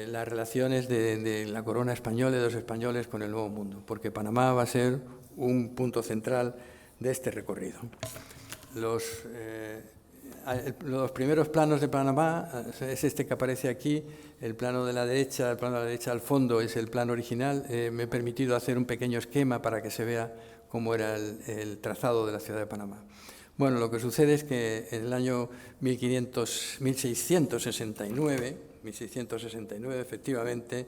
las relaciones de la corona española y de los españoles con el Nuevo Mundo, porque Panamá va a ser un punto central de este recorrido. Los primeros planos de Panamá es este que aparece aquí, el plano de la derecha, al fondo es el plano original. Me he permitido hacer un pequeño esquema para que se vea cómo era el trazado de la ciudad de Panamá. Bueno, lo que sucede es que en el año 1669, efectivamente,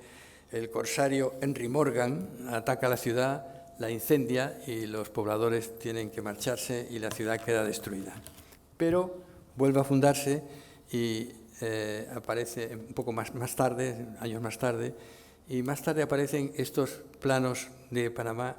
el corsario Henry Morgan ataca la ciudad, la incendia y los pobladores tienen que marcharse y la ciudad queda destruida. Pero vuelve a fundarse y aparece un poco más tarde, años más tarde, y más tarde aparecen estos planos de Panamá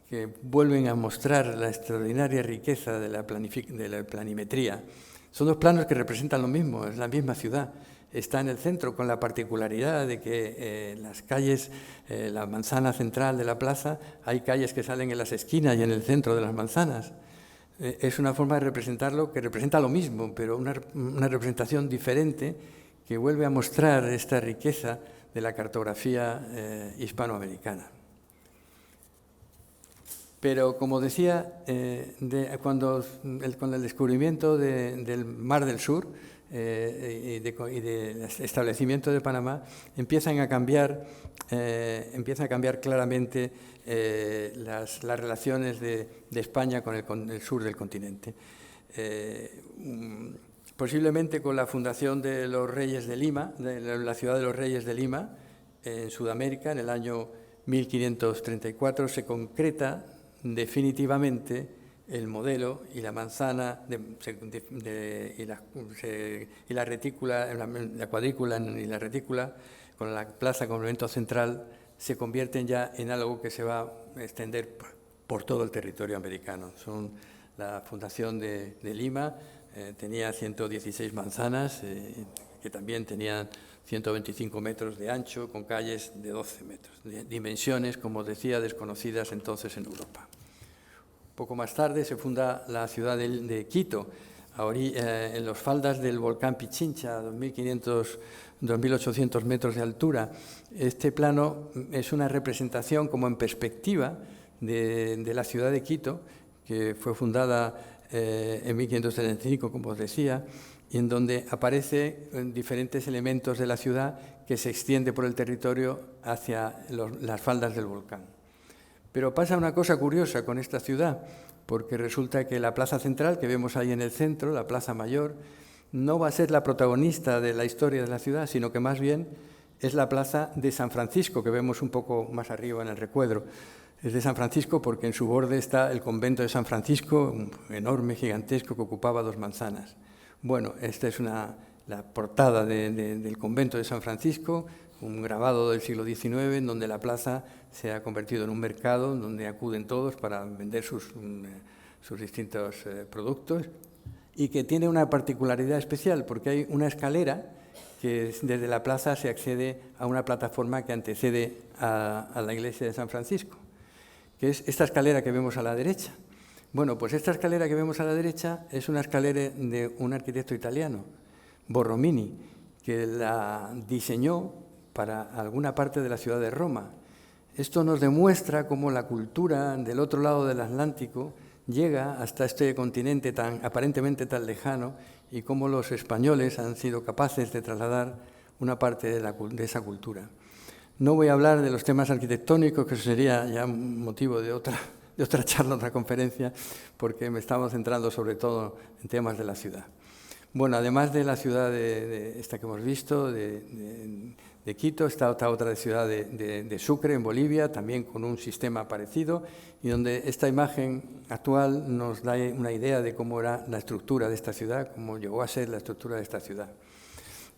que vuelven a mostrar la extraordinaria riqueza de la planimetría. Son dos planos que representan lo mismo, es la misma ciudad. Está en el centro, con la particularidad de que las calles, la manzana central de la plaza, hay calles que salen en las esquinas y en el centro de las manzanas. Es una forma de representarlo que representa lo mismo, pero una representación diferente que vuelve a mostrar esta riqueza de la cartografía hispanoamericana. Pero, como decía, con el descubrimiento del Mar del Sur y del establecimiento de Panamá, empiezan a cambiar claramente las relaciones de España con el sur del continente. Posiblemente con la fundación de los Reyes de Lima, de la ciudad de los Reyes de Lima, en Sudamérica, en el año 1534, se concreta definitivamente el modelo y la manzana y la retícula, la cuadrícula y la retícula, con la plaza como elemento central, se convierten ya en algo que se va a extender por todo el territorio americano. Son la fundación de Lima, tenía 116 manzanas, que también tenían 125 metros de ancho, con calles de 12 metros, de dimensiones, como decía, desconocidas entonces en Europa. Poco más tarde se funda la ciudad de Quito, en las faldas del volcán Pichincha, a 2.800 metros de altura. Este plano es una representación como en perspectiva de la ciudad de Quito, que fue fundada en 1535, como os decía, y en donde aparecen diferentes elementos de la ciudad que se extiende por el territorio hacia las faldas del volcán. Pero pasa una cosa curiosa con esta ciudad, porque resulta que la plaza central que vemos ahí en el centro, la Plaza Mayor, no va a ser la protagonista de la historia de la ciudad, sino que más bien es la plaza de San Francisco, que vemos un poco más arriba en el recuadro. Es de San Francisco porque en su borde está el convento de San Francisco, un enorme, gigantesco, que ocupaba 2 manzanas. Bueno, esta es la portada del convento de San Francisco, un grabado del siglo XIX, en donde la plaza se ha convertido en un mercado donde acuden todos para vender sus distintos productos, y que tiene una particularidad especial porque hay una escalera que desde la plaza se accede a una plataforma que antecede a la iglesia de San Francisco, que es esta escalera que vemos a la derecha. Bueno, pues esta escalera que vemos a la derecha es una escalera de un arquitecto italiano, Borromini, que la diseñó para alguna parte de la ciudad de Roma. Esto nos demuestra cómo la cultura del otro lado del Atlántico llega hasta este continente aparentemente tan lejano y cómo los españoles han sido capaces de trasladar una parte de esa cultura. No voy a hablar de los temas arquitectónicos, que eso sería ya motivo de otra charla, otra conferencia, porque me estamos centrando sobre todo en temas de la ciudad. Bueno, además de la ciudad de esta que hemos visto, de Quito, está otra ciudad de Sucre, en Bolivia, también con un sistema parecido, y donde esta imagen actual nos da una idea de cómo era la estructura de esta ciudad, cómo llegó a ser la estructura de esta ciudad.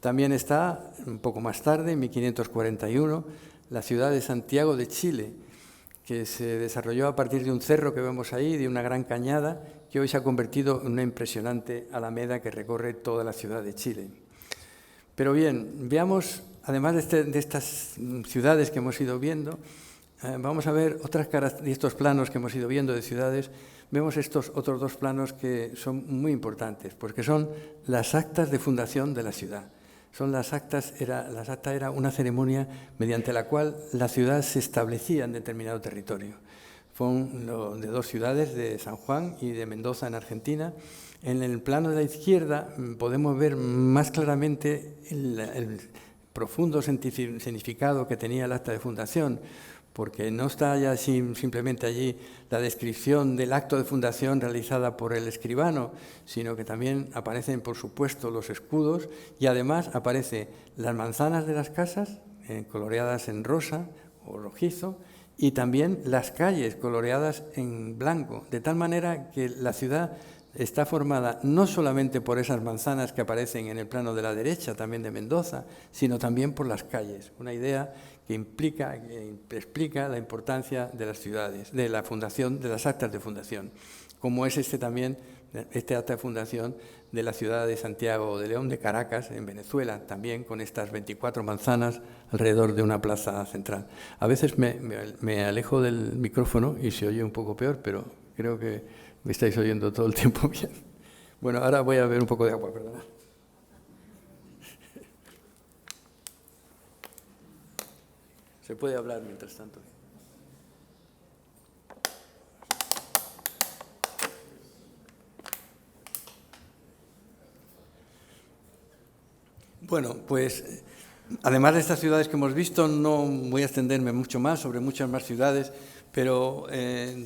También está, un poco más tarde, en 1541, la ciudad de Santiago de Chile, que se desarrolló a partir de un cerro que vemos ahí, de una gran cañada, que hoy se ha convertido en una impresionante alameda que recorre toda la ciudad de Chile. Pero bien, veamos, además de estas ciudades que hemos ido viendo, vamos a ver de estos planos que hemos ido viendo de ciudades, vemos estos otros dos planos que son muy importantes, porque son las actas de fundación de la ciudad. Las actas era una ceremonia mediante la cual la ciudad se establecía en determinado territorio. Fueron de dos ciudades, de San Juan y de Mendoza, en Argentina. En el plano de la izquierda podemos ver más claramente el profundo significado que tenía el acta de fundación, porque no está ya simplemente allí la descripción del acto de fundación realizada por el escribano, sino que también aparecen, por supuesto, los escudos y además aparecen las manzanas de las casas, coloreadas en rosa o rojizo, y también las calles coloreadas en blanco, de tal manera que la ciudad está formada no solamente por esas manzanas que aparecen en el plano de la derecha, también de Mendoza, sino también por las calles. Una idea que explica la importancia de las ciudades, de la fundación, de las actas de fundación, como es este acta de fundación de la ciudad de Santiago de León, de Caracas, en Venezuela, también con estas 24 manzanas alrededor de una plaza central. A veces me alejo del micrófono y se oye un poco peor, pero creo que me estáis oyendo todo el tiempo bien. Bueno, ahora voy a beber un poco de agua, perdona. Se puede hablar mientras tanto. Bueno, pues además de estas ciudades que hemos visto, no voy a extenderme mucho más sobre muchas más ciudades, pero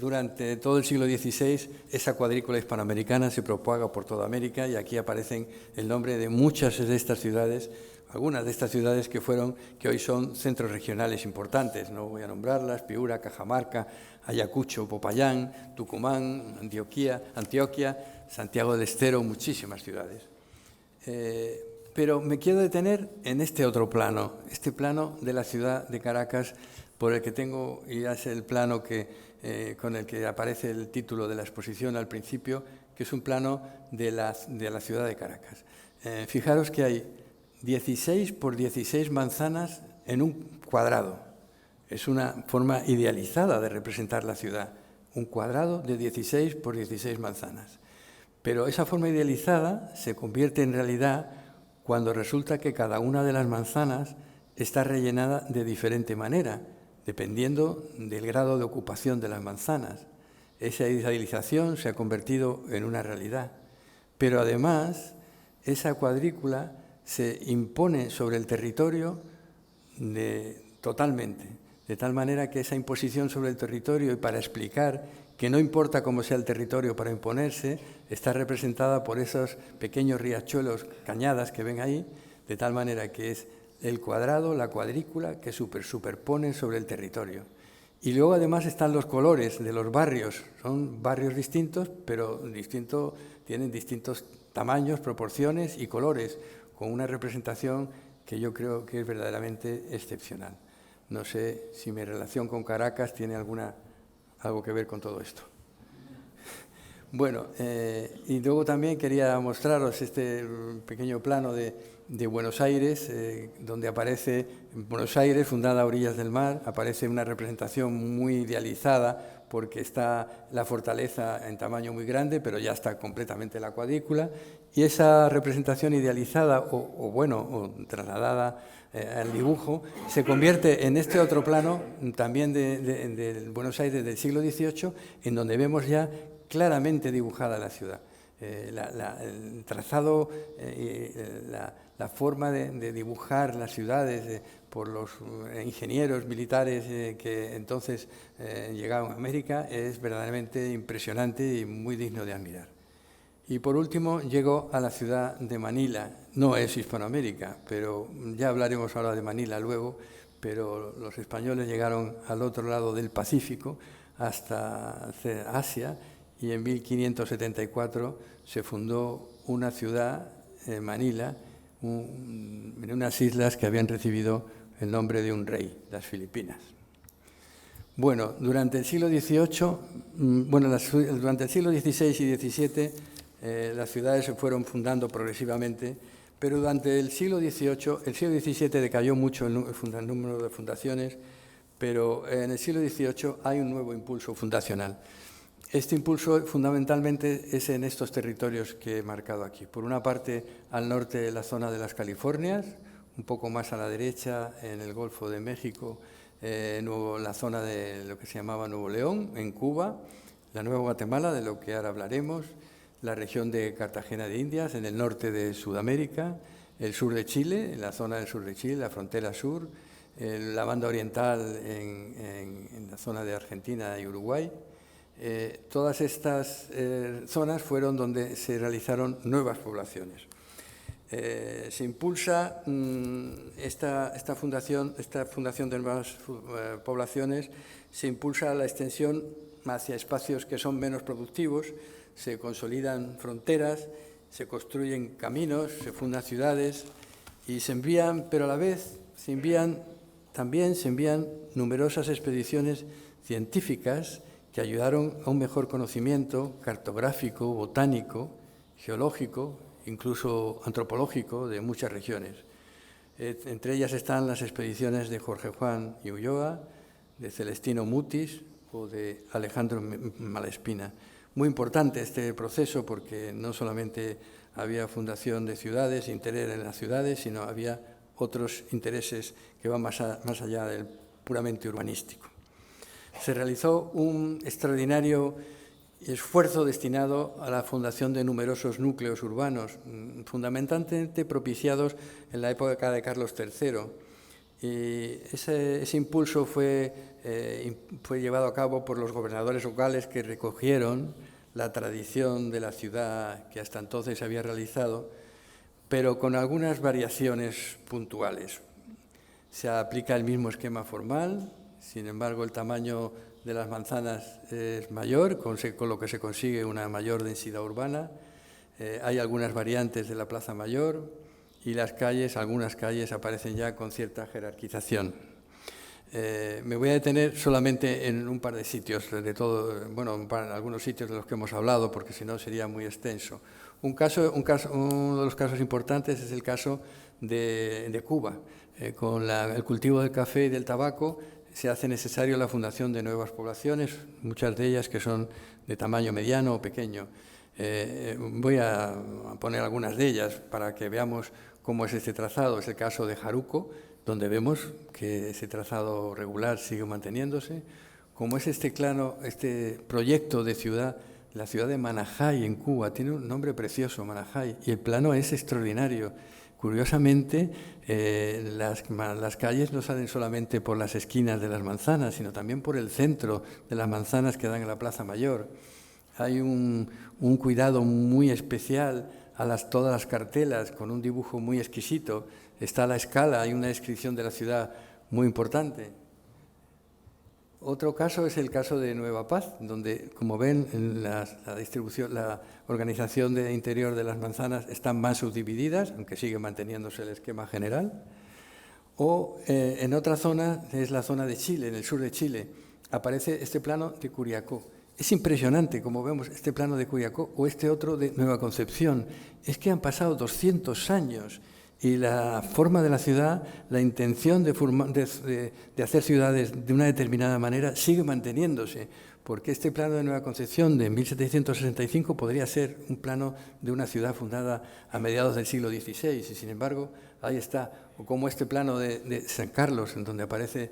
durante todo el siglo XVI esa cuadrícula hispanoamericana se propaga por toda América y aquí aparecen el nombre de muchas de estas ciudades, algunas de estas ciudades que hoy son centros regionales importantes. No voy a nombrarlas: Piura, Cajamarca, Ayacucho, Popayán, Tucumán, Antioquia, Santiago del Estero, muchísimas ciudades. Pero me quiero detener en este otro plano, este plano de la ciudad de Caracas, por el que tengo, y es el plano con el que aparece el título de la exposición al principio, que es un plano de la ciudad de Caracas. Fijaros que hay 16 por 16 manzanas en un cuadrado. Es una forma idealizada de representar la ciudad, un cuadrado de 16 por 16 manzanas. Pero esa forma idealizada se convierte en realidad cuando resulta que cada una de las manzanas está rellenada de diferente manera, dependiendo del grado de ocupación de las manzanas. Esa idealización se ha convertido en una realidad. Pero además, esa cuadrícula se impone sobre el territorio totalmente, de tal manera que esa imposición sobre el territorio, y para explicar que no importa cómo sea el territorio para imponerse, está representada por esos pequeños riachuelos, cañadas que ven ahí, de tal manera que es el cuadrado, la cuadrícula, que superpone sobre el territorio. Y luego además están los colores de los barrios. Son barrios distintos, pero tienen distintos tamaños, proporciones y colores, con una representación que yo creo que es verdaderamente excepcional. No sé si mi relación con Caracas tiene algo que ver con todo esto. Bueno, y luego también quería mostraros este pequeño plano de Buenos Aires, donde aparece Buenos Aires, fundada a orillas del mar, aparece una representación muy idealizada porque está la fortaleza en tamaño muy grande, pero ya está completamente la cuadrícula, y esa representación idealizada o trasladada al dibujo se convierte en este otro plano también de Buenos Aires del siglo XVIII, en donde vemos ya claramente dibujada la ciudad. El trazado, la forma de dibujar las ciudades por los ingenieros militares que entonces llegaron a América es verdaderamente impresionante y muy digno de admirar. Y por último llego a la ciudad de Manila. No es Hispanoamérica, pero ya hablaremos ahora de Manila luego, pero los españoles llegaron al otro lado del Pacífico hasta Asia, y en 1574 se fundó una ciudad, Manila, en unas islas que habían recibido el nombre de un rey, las Filipinas. Bueno, durante el siglo XVIII, durante el siglo XVI y XVII, las ciudades se fueron fundando progresivamente, pero durante el siglo XVII decayó mucho el número de fundaciones, pero en el siglo XVIII hay un nuevo impulso fundacional. Este impulso fundamentalmente es en estos territorios que he marcado aquí. Por una parte, al norte, la zona de las Californias, un poco más a la derecha, en el Golfo de México, la zona de lo que se llamaba Nuevo León, en Cuba, la Nueva Guatemala, de lo que ahora hablaremos, la región de Cartagena de Indias, en el norte de Sudamérica, el sur de Chile, la zona del sur de Chile, la frontera sur, la banda oriental en la zona de Argentina y Uruguay. Todas estas zonas fueron donde se realizaron nuevas poblaciones. Se impulsa esta fundación de nuevas poblaciones, se impulsa la extensión hacia espacios que son menos productivos, se consolidan fronteras, se construyen caminos, se fundan ciudades y se envían, pero a la vez también se envían numerosas expediciones científicas que ayudaron a un mejor conocimiento cartográfico, botánico, geológico, incluso antropológico de muchas regiones. Entre ellas están las expediciones de Jorge Juan y Ulloa, de Celestino Mutis o de Alejandro Malespina. Muy importante este proceso porque no solamente había fundación de ciudades, interés en las ciudades, sino había otros intereses que van más allá del puramente urbanístico. Se realizó un extraordinario esfuerzo destinado a la fundación de numerosos núcleos urbanos, fundamentalmente propiciados en la época de Carlos III. Y ese impulso fue llevado a cabo por los gobernadores locales que recogieron la tradición de la ciudad que hasta entonces se había realizado, pero con algunas variaciones puntuales. Se aplica el mismo esquema formal, sin embargo el tamaño de las manzanas es mayor, con lo que se consigue una mayor densidad urbana. Hay algunas variantes de la Plaza Mayor y algunas calles aparecen ya con cierta jerarquización. Me voy a detener solamente en un par de sitios, algunos sitios de los que hemos hablado, porque si no sería muy extenso. Uno de los casos importantes es el caso de Cuba. Con el cultivo del café y del tabaco se hace necesario la fundación de nuevas poblaciones, muchas de ellas que son de tamaño mediano o pequeño. Voy a poner algunas de ellas para que veamos cómo es este trazado. Es el caso de Jaruco, donde vemos que ese trazado regular sigue manteniéndose, como es este proyecto de ciudad, la ciudad de Manajay en Cuba, tiene un nombre precioso, Manajay, y el plano es extraordinario. Curiosamente, las calles no salen solamente por las esquinas de las manzanas, sino también por el centro de las manzanas que dan en la Plaza Mayor. Hay un cuidado muy especial a todas las cartelas, con un dibujo muy exquisito. Está la escala, hay una descripción de la ciudad muy importante. Otro caso es el caso de Nueva Paz, donde, como ven, la organización de interior de las manzanas están más subdivididas, aunque sigue manteniéndose el esquema general. O en otra zona, es la zona de Chile, en el sur de Chile, aparece este plano de Curiacó. es impresionante, como vemos este plano de Curiacó o este otro de Nueva Concepción. Es que han pasado 200 años y la forma de la ciudad, la intención de hacer ciudades de una determinada manera sigue manteniéndose, porque este plano de Nueva Concepción de 1765 podría ser un plano de una ciudad fundada a mediados del siglo XVI, y sin embargo, ahí está. O como este plano de San Carlos, en donde aparece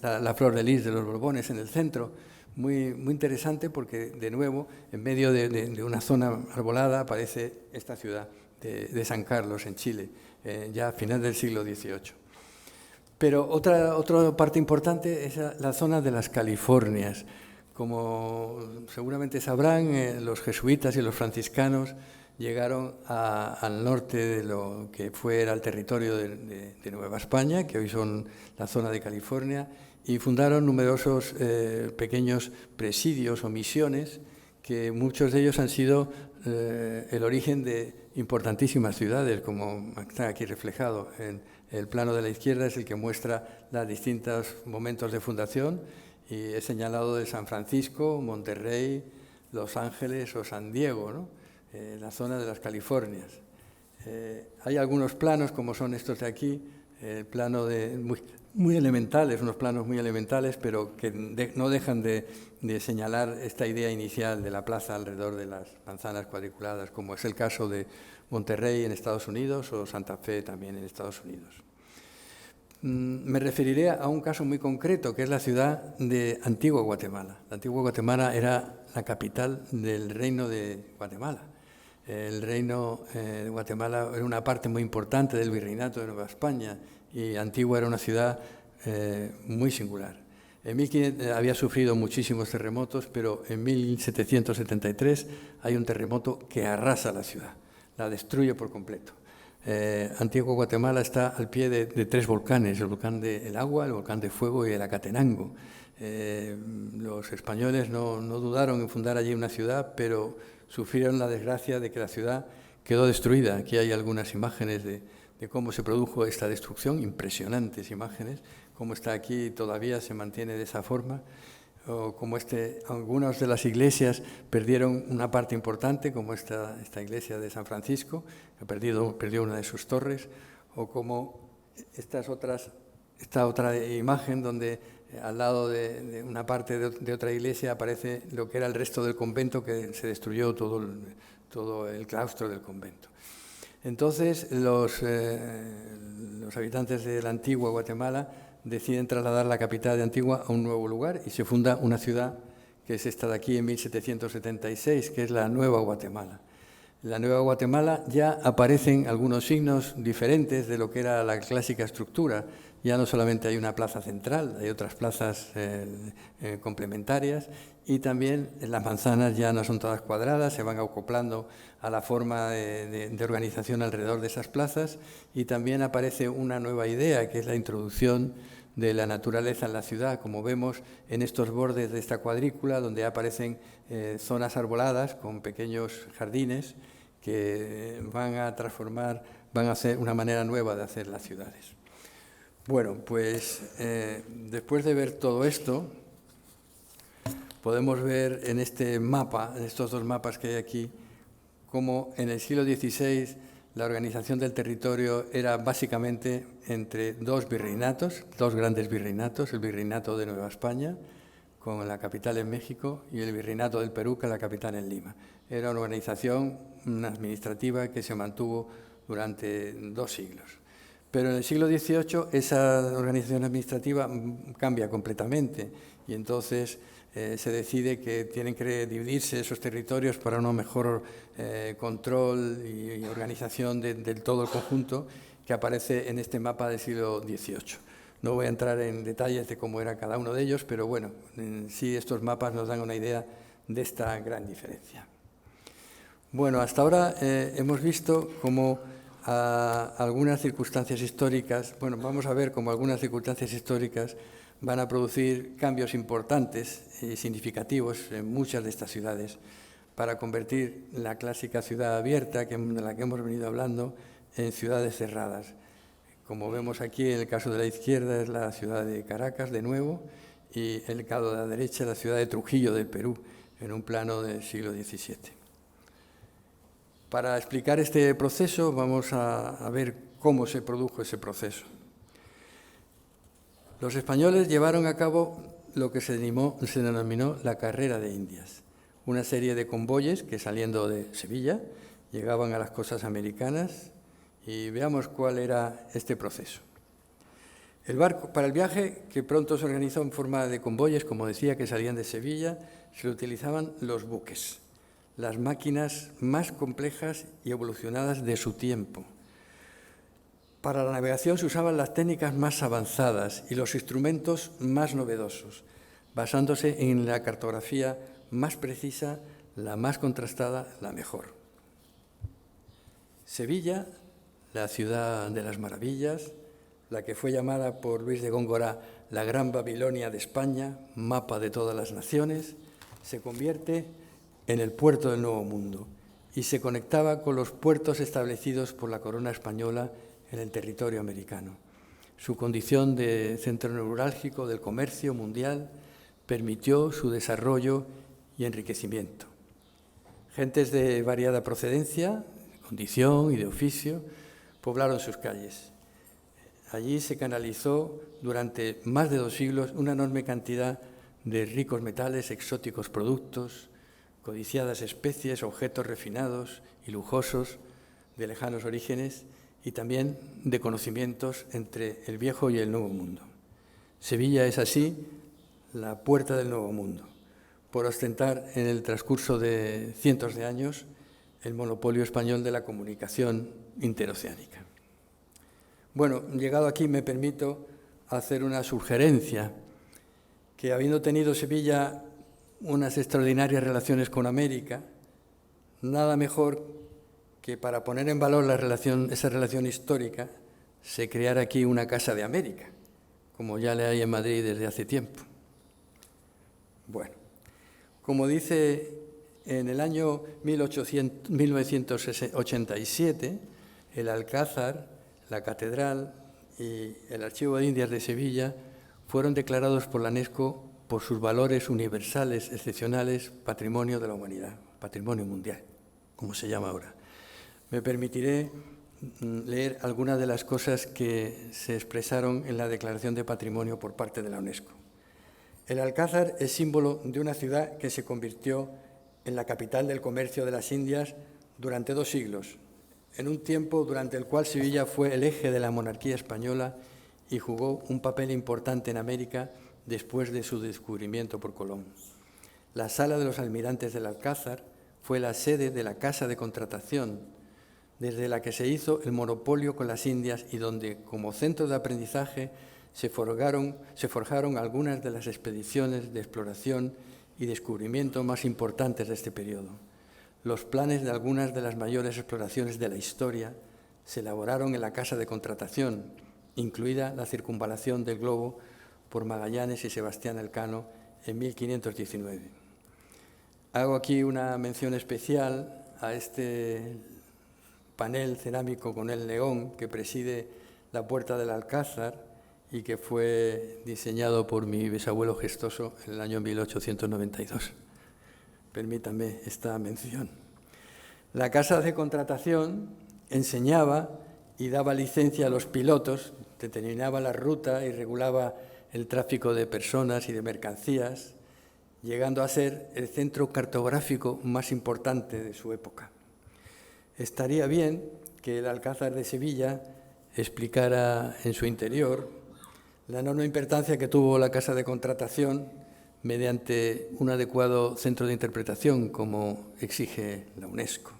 la flor de lis de los Borbones en el centro, muy, muy interesante porque, de nuevo, en medio de una zona arbolada aparece esta ciudad de San Carlos, en Chile, ya a final del siglo XVIII. Pero otra parte importante es la zona de las Californias. Como seguramente sabrán, los jesuitas y los franciscanos llegaron al norte de lo que era el territorio de Nueva España, que hoy son la zona de California, y fundaron numerosos pequeños presidios o misiones, que muchos de ellos han sido el origen de importantísimas ciudades, como está aquí reflejado en el plano de la izquierda, es el que muestra los distintos momentos de fundación, y he señalado de San Francisco, Monterrey, Los Ángeles o San Diego, ¿no? La zona de las Californias. Hay algunos planos, como son estos de aquí, el plano muy elementales, unos planos muy elementales, pero que no dejan de señalar esta idea inicial de la plaza alrededor de las manzanas cuadriculadas, como es el caso de Monterrey en Estados Unidos o Santa Fe también en Estados Unidos. Me referiré a un caso muy concreto, que es la ciudad de Antigua Guatemala. La Antigua Guatemala era la capital del Reino de Guatemala. El Reino de Guatemala era una parte muy importante del Virreinato de Nueva España, y Antigua era una ciudad muy singular. Había sufrido muchísimos terremotos, pero en 1773 hay un terremoto que arrasa la ciudad, la destruye por completo. Antigua Guatemala está al pie de 3 volcanes, el volcán del Agua, el volcán de Fuego y el Acatenango. Los españoles no dudaron en fundar allí una ciudad, pero sufrieron la desgracia de que la ciudad quedó destruida. Aquí hay algunas imágenes de cómo se produjo esta destrucción, impresionantes imágenes, cómo está aquí todavía se mantiene de esa forma, o como algunas de las iglesias perdieron una parte importante, como esta iglesia de San Francisco, que perdió una de sus torres, o como esta otra imagen donde al lado de una parte de otra iglesia aparece lo que era el resto del convento, que se destruyó todo el claustro del convento. Entonces, los habitantes de la Antigua Guatemala deciden trasladar la capital de Antigua a un nuevo lugar y se funda una ciudad que es esta de aquí en 1776, que es la Nueva Guatemala. En la Nueva Guatemala ya aparecen algunos signos diferentes de lo que era la clásica estructura. Ya no solamente hay una plaza central, hay otras plazas complementarias, y también las manzanas ya no son todas cuadradas, se van acoplando a la forma de organización alrededor de esas plazas, y también aparece una nueva idea, que es la introducción de la naturaleza en la ciudad, como vemos en estos bordes de esta cuadrícula, donde aparecen zonas arboladas con pequeños jardines que van a hacer una manera nueva de hacer las ciudades. Bueno, pues después de ver todo esto, podemos ver en este mapa, en estos 2 mapas que hay aquí, cómo en el siglo XVI la organización del territorio era básicamente entre 2 virreinatos, 2 grandes virreinatos, el Virreinato de Nueva España, con la capital en México, y el Virreinato del Perú, con la capital en Lima. Era una organización administrativa que se mantuvo durante 2 siglos. Pero en el siglo XVIII esa organización administrativa cambia completamente, y entonces se decide que tienen que dividirse esos territorios para un mejor control y organización de todo el conjunto, que aparece en este mapa del siglo XVIII. No voy a entrar en detalles de cómo era cada uno de ellos, pero bueno, sí estos mapas nos dan una idea de esta gran diferencia. Bueno, hasta ahora hemos visto cómo algunas circunstancias históricas, vamos a ver cómo algunas circunstancias históricas van a producir cambios importantes y significativos en muchas de estas ciudades para convertir la clásica ciudad abierta, de la que hemos venido hablando, en ciudades cerradas. Como vemos aquí, en el caso de la izquierda es la ciudad de Caracas, de nuevo, y en el caso de la derecha la ciudad de Trujillo, del Perú. en un plano del siglo XVII. Para explicar este proceso vamos a ver cómo se produjo ese proceso. Los españoles llevaron a cabo lo que se denominó la Carrera de Indias, una serie de convoyes que saliendo de Sevilla llegaban a las costas americanas, y veamos cuál era este proceso. Para el viaje, que pronto se organizó en forma de convoyes, como decía, que salían de Sevilla, se utilizaban los buques, las máquinas más complejas y evolucionadas de su tiempo. Para la navegación se usaban las técnicas más avanzadas y los instrumentos más novedosos, basándose en la cartografía más precisa, la más contrastada, la mejor. Sevilla, la ciudad de las maravillas, la que fue llamada por Luis de Góngora la Gran Babilonia de España, mapa de todas las naciones, se convierte en el puerto del Nuevo Mundo y se conectaba con los puertos establecidos por la corona española en el territorio americano. Su condición de centro neurálgico del comercio mundial permitió su desarrollo y enriquecimiento. Gentes de variada procedencia, condición y de oficio poblaron sus calles. Allí se canalizó durante más de 2 siglos una enorme cantidad de ricos metales, exóticos productos, codiciadas especies, objetos refinados y lujosos de lejanos orígenes, y también de conocimientos entre el viejo y el nuevo mundo. Sevilla es así la puerta del nuevo mundo, por ostentar en el transcurso de cientos de años el monopolio español de la comunicación interoceánica. Bueno, llegado aquí me permito hacer una sugerencia, que habiendo tenido Sevilla unas extraordinarias relaciones con América, nada mejor que para poner en valor esa relación histórica, se creara aquí una Casa de América, como ya le hay en Madrid desde hace tiempo. Bueno, como dice en el año 1987, el Alcázar, la Catedral y el Archivo de Indias de Sevilla fueron declarados por la UNESCO por sus valores universales, excepcionales, patrimonio de la humanidad, patrimonio mundial, como se llama ahora. Me permitiré leer algunas de las cosas que se expresaron en la Declaración de Patrimonio por parte de la UNESCO. El Alcázar es símbolo de una ciudad que se convirtió en la capital del comercio de las Indias durante 2 siglos, en un tiempo durante el cual Sevilla fue el eje de la monarquía española y jugó un papel importante en América después de su descubrimiento por Colón. La Sala de los Almirantes del Alcázar fue la sede de la Casa de Contratación, desde la que se hizo el monopolio con las Indias y donde, como centro de aprendizaje, se forjaron algunas de las expediciones de exploración y descubrimiento más importantes de este periodo. Los planes de algunas de las mayores exploraciones de la historia se elaboraron en la Casa de Contratación, incluida la circunvalación del globo por Magallanes y Sebastián Elcano en 1519. Hago aquí una mención especial a este panel cerámico con el león que preside la puerta del Alcázar y que fue diseñado por mi bisabuelo gestoso en el año 1892. Permítanme esta mención. La Casa de Contratación enseñaba y daba licencia a los pilotos, determinaba la ruta y regulaba el tráfico de personas y de mercancías, llegando a ser el centro cartográfico más importante de su época. Estaría bien que el Alcázar de Sevilla explicara en su interior la enorme importancia que tuvo la Casa de Contratación mediante un adecuado centro de interpretación, como exige la UNESCO.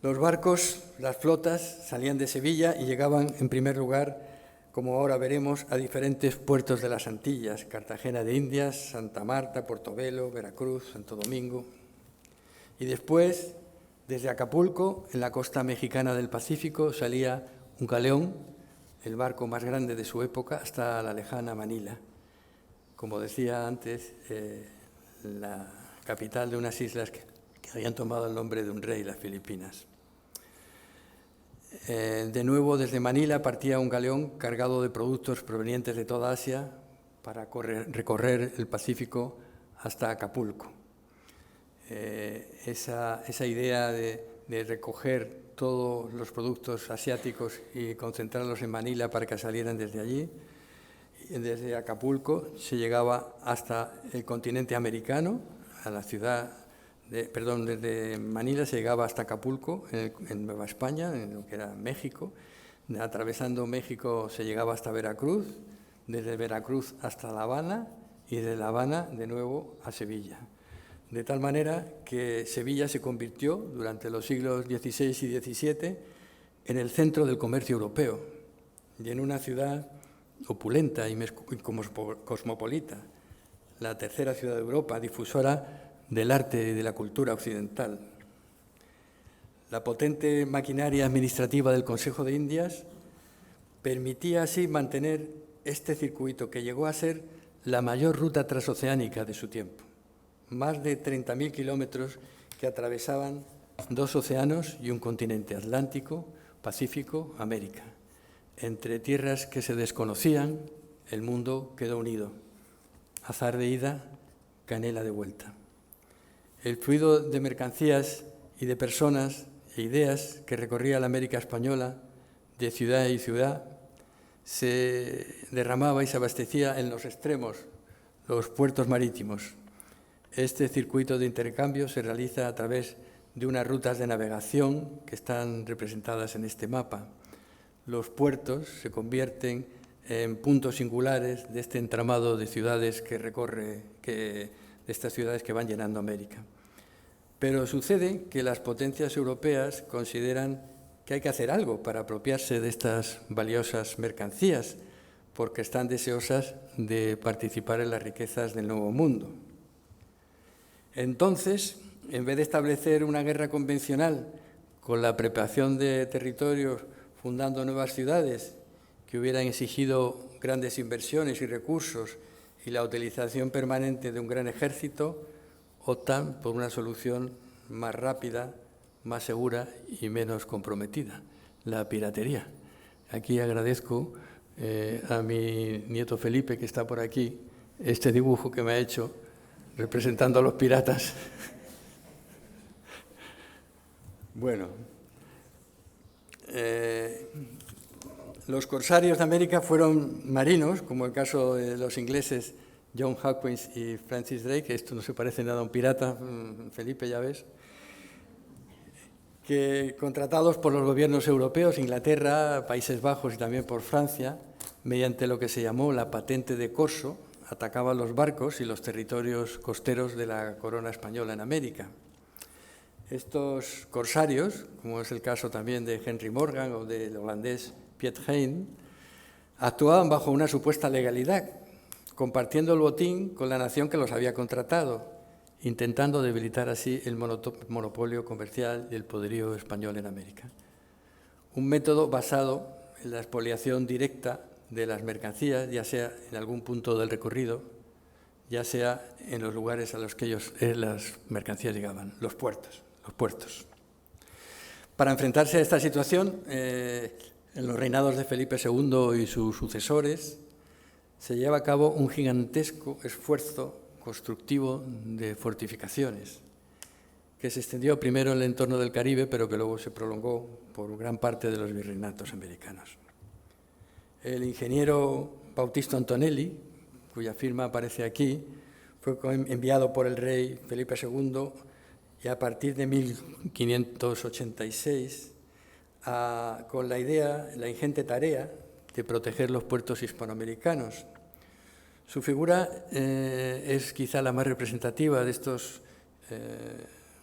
Los barcos, las flotas, salían de Sevilla y llegaban, en primer lugar, como ahora veremos, a diferentes puertos de las Antillas: Cartagena de Indias, Santa Marta, Portobelo, Veracruz, Santo Domingo. Y después, desde Acapulco, en la costa mexicana del Pacífico, salía un galeón, el barco más grande de su época, hasta la lejana Manila. Como decía antes, la capital de unas islas que habían tomado el nombre de un rey, las Filipinas. De nuevo, desde Manila partía un galeón cargado de productos provenientes de toda Asia para recorrer el Pacífico hasta Acapulco. Esa idea de recoger todos los productos asiáticos y concentrarlos en Manila para que salieran desde allí, desde Acapulco se llegaba hasta el continente americano, a la ciudad, desde Manila se llegaba hasta Acapulco, en Nueva España, en lo que era México. Atravesando México se llegaba hasta Veracruz, desde Veracruz hasta La Habana y de La Habana de nuevo a Sevilla. De tal manera que Sevilla se convirtió durante los siglos XVI y XVII en el centro del comercio europeo y en una ciudad opulenta y cosmopolita, la tercera ciudad de Europa, difusora del arte y de la cultura occidental. La potente maquinaria administrativa del Consejo de Indias permitía así mantener este circuito que llegó a ser la mayor ruta transoceánica de su tiempo. Más de 30.000 kilómetros que atravesaban 2 océanos y un continente, Atlántico, Pacífico, América. Entre tierras que se desconocían, el mundo quedó unido. Azar de ida, canela de vuelta. El fluido de mercancías y de personas e ideas que recorría la América española de ciudad y ciudad se derramaba y se abastecía en los extremos, los puertos marítimos. Este circuito de intercambio se realiza a través de unas rutas de navegación que están representadas en este mapa. Los puertos se convierten en puntos singulares de este entramado de ciudades de estas ciudades que van llenando América. Pero sucede que las potencias europeas consideran que hay que hacer algo para apropiarse de estas valiosas mercancías, porque están deseosas de participar en las riquezas del Nuevo Mundo. Entonces, en vez de establecer una guerra convencional con la apropiación de territorios fundando nuevas ciudades que hubieran exigido grandes inversiones y recursos y la utilización permanente de un gran ejército, optan por una solución más rápida, más segura y menos comprometida, la piratería. Aquí agradezco a mi nieto Felipe, que está por aquí, este dibujo que me ha hecho representando a los piratas. Bueno, los corsarios de América fueron marinos, como el caso de los ingleses John Hawkins y Francis Drake. Esto no se parece nada a un pirata, Felipe, ya ves, que contratados por los gobiernos europeos, Inglaterra, Países Bajos y también por Francia, mediante lo que se llamó la patente de corso, atacaban los barcos y los territorios costeros de la corona española en América. Estos corsarios, como es el caso también de Henry Morgan o del holandés Piet Hein, actuaban bajo una supuesta legalidad, compartiendo el botín con la nación que los había contratado, intentando debilitar así el monopolio comercial y el poderío español en América. Un método basado en la expoliación directa de las mercancías, ya sea en algún punto del recorrido, ya sea en los lugares a los que las mercancías llegaban, los puertos. Para enfrentarse a esta situación, en los reinados de Felipe II y sus sucesores, se lleva a cabo un gigantesco esfuerzo constructivo de fortificaciones, que se extendió primero en el entorno del Caribe, pero que luego se prolongó por gran parte de los virreinatos americanos. El ingeniero Bautista Antonelli, cuya firma aparece aquí, fue enviado por el rey Felipe II y a partir de 1586 con la ingente tarea de proteger los puertos hispanoamericanos. Su figura es quizá la más representativa de estos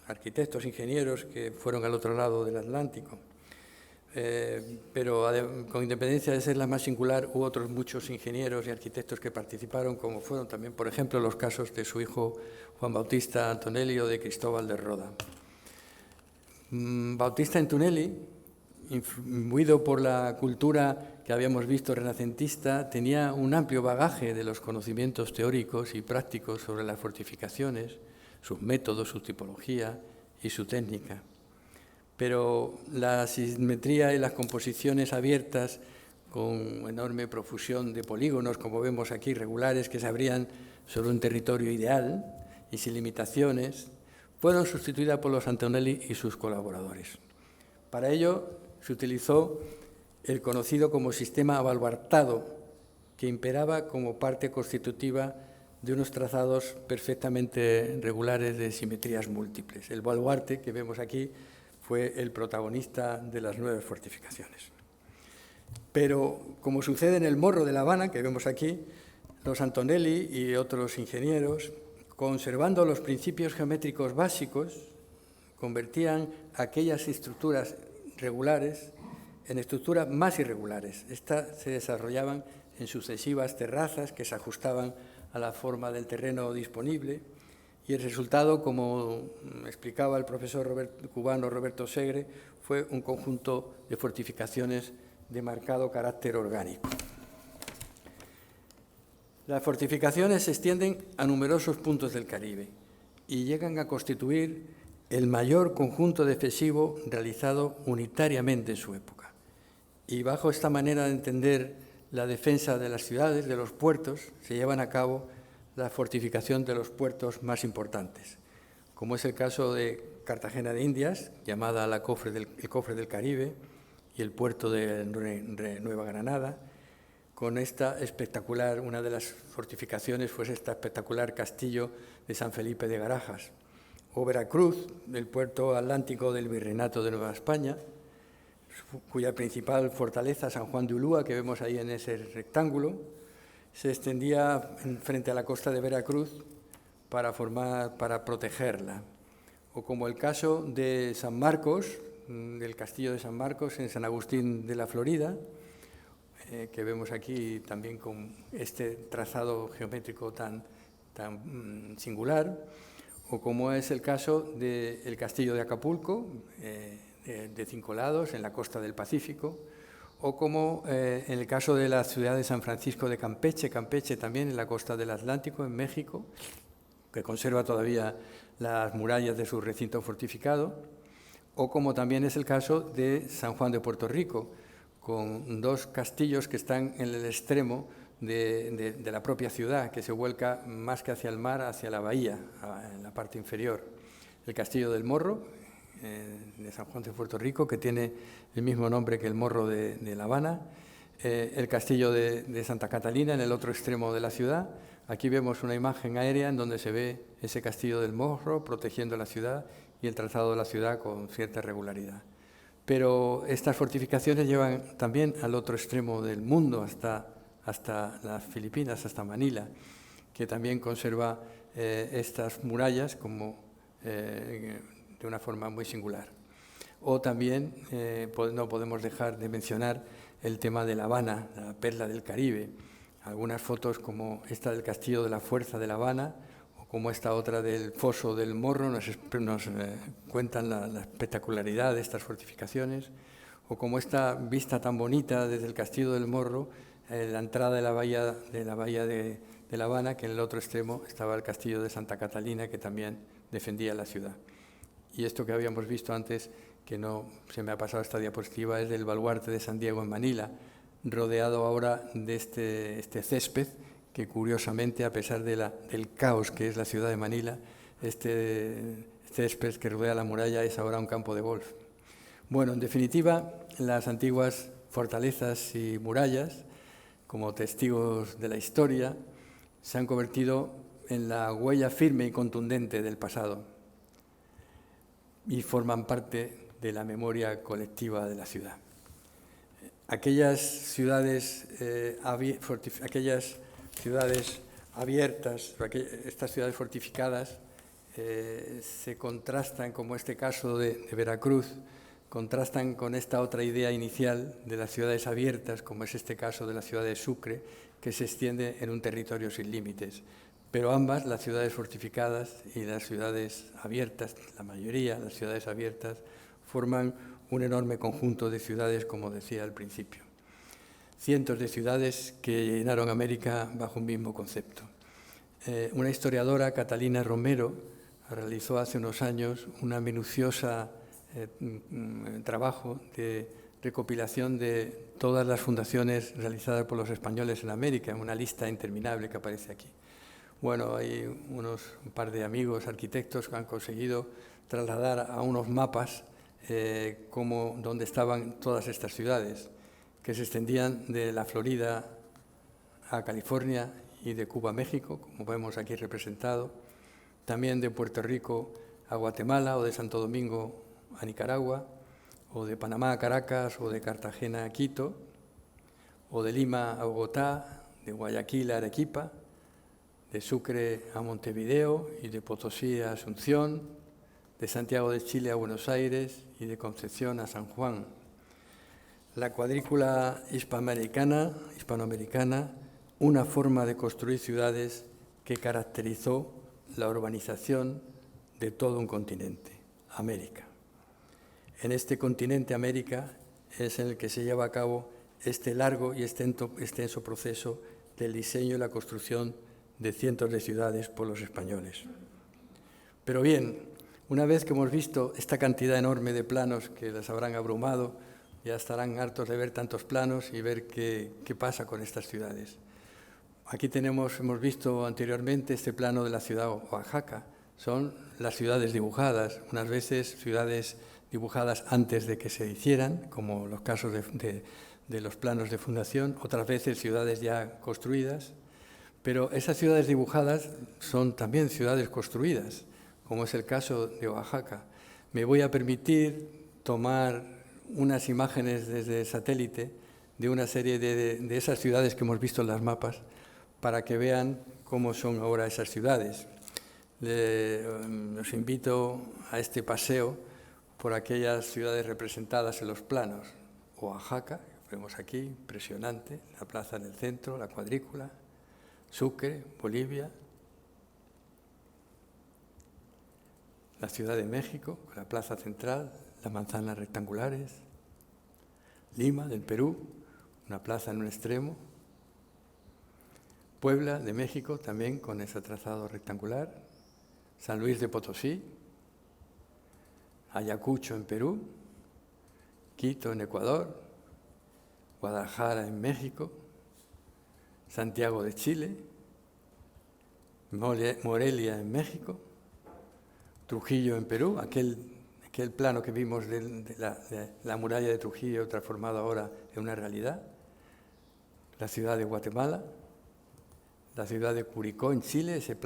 arquitectos, ingenieros que fueron al otro lado del Atlántico. Pero con independencia de ser la más singular, hubo otros muchos ingenieros y arquitectos que participaron, como fueron también, por ejemplo, los casos de su hijo Juan Bautista Antonelli o de Cristóbal de Roda. Bautista Antonelli, imbuido por la cultura que habíamos visto renacentista, tenía un amplio bagaje de los conocimientos teóricos y prácticos sobre las fortificaciones, sus métodos, su tipología y su técnica. Pero la simetría y las composiciones abiertas con enorme profusión de polígonos, como vemos aquí, regulares, que se abrían sobre un territorio ideal, y sin limitaciones, fueron sustituidas por los Antonelli y sus colaboradores. Para ello se utilizó el conocido como sistema abaluartado, que imperaba como parte constitutiva de unos trazados perfectamente regulares de simetrías múltiples. El baluarte que vemos aquí fue el protagonista de las nuevas fortificaciones. Pero, como sucede en el Morro de La Habana, que vemos aquí, los Antonelli y otros ingenieros, conservando los principios geométricos básicos, convertían aquellas estructuras regulares en estructuras más irregulares. Estas se desarrollaban en sucesivas terrazas que se ajustaban a la forma del terreno disponible, y el resultado, como explicaba el profesor cubano Roberto Segre, fue un conjunto de fortificaciones de marcado carácter orgánico. Las fortificaciones se extienden a numerosos puntos del Caribe y llegan a constituir el mayor conjunto defensivo realizado unitariamente en su época. Y bajo esta manera de entender la defensa de las ciudades, de los puertos, se llevan a cabo la fortificación de los puertos más importantes, como es el caso de Cartagena de Indias, llamada el Cofre del Caribe, y el puerto de Nueva Granada, con esta espectacular, una de las fortificaciones fue este espectacular castillo de San Felipe de Garajas, o Veracruz, del puerto atlántico del Virreinato de Nueva España, cuya principal fortaleza, San Juan de Ulúa, que vemos ahí en ese rectángulo, se extendía frente a la costa de Veracruz para protegerla. O como el caso de San Marcos, del castillo de San Marcos en San Agustín de la Florida, que vemos aquí también con este trazado geométrico tan singular, o como es el caso del castillo de Acapulco, de 5 lados, en la costa del Pacífico, o como en el caso de la ciudad de San Francisco de Campeche, Campeche también en la costa del Atlántico, en México, que conserva todavía las murallas de su recinto fortificado, o como también es el caso de San Juan de Puerto Rico, con 2 castillos que están en el extremo de la propia ciudad, que se vuelca más que hacia el mar, hacia la bahía, en la parte inferior. El Castillo del Morro, de San Juan de Puerto Rico, que tiene el mismo nombre que el Morro de La Habana, el Castillo de Santa Catalina en el otro extremo de la ciudad. Aquí vemos una imagen aérea en donde se ve ese Castillo del Morro protegiendo la ciudad y el trazado de la ciudad con cierta regularidad. Pero estas fortificaciones llevan también al otro extremo del mundo, hasta las Filipinas, hasta Manila, que también conserva estas murallas como de una forma muy singular. O también no podemos dejar de mencionar el tema de La Habana, la perla del Caribe. Algunas fotos como esta del Castillo de la Fuerza de La Habana, o como esta otra del Foso del Morro, nos cuentan la espectacularidad de estas fortificaciones, o como esta vista tan bonita desde el Castillo del Morro, la entrada de la bahía de La Habana, que en el otro extremo estaba el Castillo de Santa Catalina, que también defendía la ciudad. Y esto que habíamos visto antes, que no se me ha pasado esta diapositiva, es del baluarte de San Diego en Manila, rodeado ahora de este césped, que curiosamente, a pesar del caos que es la ciudad de Manila, este césped que rodea la muralla es ahora un campo de golf. Bueno, en definitiva, las antiguas fortalezas y murallas, como testigos de la historia, se han convertido en la huella firme y contundente del pasado y forman parte de la memoria colectiva de la ciudad. Aquellas ciudades abiertas, estas ciudades fortificadas, se contrastan, como este caso de Veracruz, contrastan con esta otra idea inicial de las ciudades abiertas, como es este caso de la ciudad de Sucre, que se extiende en un territorio sin límites. Pero ambas, las ciudades fortificadas y las ciudades abiertas, la mayoría, las ciudades abiertas, forman un enorme conjunto de ciudades, como decía al principio. Cientos de ciudades que llenaron América bajo un mismo concepto. Una historiadora, Catalina Romero, realizó hace unos años una minuciosa trabajo de recopilación de todas las fundaciones realizadas por los españoles en América, en una lista interminable que aparece aquí. Bueno, hay un par de amigos arquitectos que han conseguido trasladar a unos mapas dónde estaban todas estas ciudades, que se extendían de la Florida a California y de Cuba a México, como vemos aquí representado, también de Puerto Rico a Guatemala o de Santo Domingo a Nicaragua, o de Panamá a Caracas o de Cartagena a Quito, o de Lima a Bogotá, de Guayaquil a Arequipa, de Sucre a Montevideo y de Potosí a Asunción, de Santiago de Chile a Buenos Aires y de Concepción a San Juan. La cuadrícula hispanoamericana, una forma de construir ciudades que caracterizó la urbanización de todo un continente, América. En este continente, América, es en el que se lleva a cabo este largo y extenso proceso del diseño y la construcción de cientos de ciudades por los españoles. Pero bien, una vez que hemos visto esta cantidad enorme de planos que les habrán abrumado, ya estarán hartos de ver tantos planos y ver qué pasa con estas ciudades. Aquí hemos visto anteriormente este plano de la ciudad de Oaxaca. Son las ciudades dibujadas, unas veces ciudades dibujadas antes de que se hicieran, como los casos de los planos de fundación, otras veces ciudades ya construidas, pero esas ciudades dibujadas son también ciudades construidas, como es el caso de Oaxaca. Me voy a permitir tomar unas imágenes desde satélite de una serie de esas ciudades que hemos visto en los mapas para que vean cómo son ahora esas ciudades. Os invito a este paseo por aquellas ciudades representadas en los planos. Oaxaca, que vemos aquí, impresionante, la plaza en el centro, la cuadrícula. Sucre, Bolivia. La Ciudad de México, la plaza central, las manzanas rectangulares. Lima, del Perú, una plaza en un extremo. Puebla, de México, también con ese trazado rectangular. San Luis de Potosí. Ayacucho, en Perú. Quito, en Ecuador. Guadalajara, en México. Santiago de Chile. Morelia, en México. Trujillo, en Perú. Aquel plano que vimos de la muralla de Trujillo transformado ahora en una realidad. La ciudad de Guatemala. La ciudad de Curicó, en Chile, ese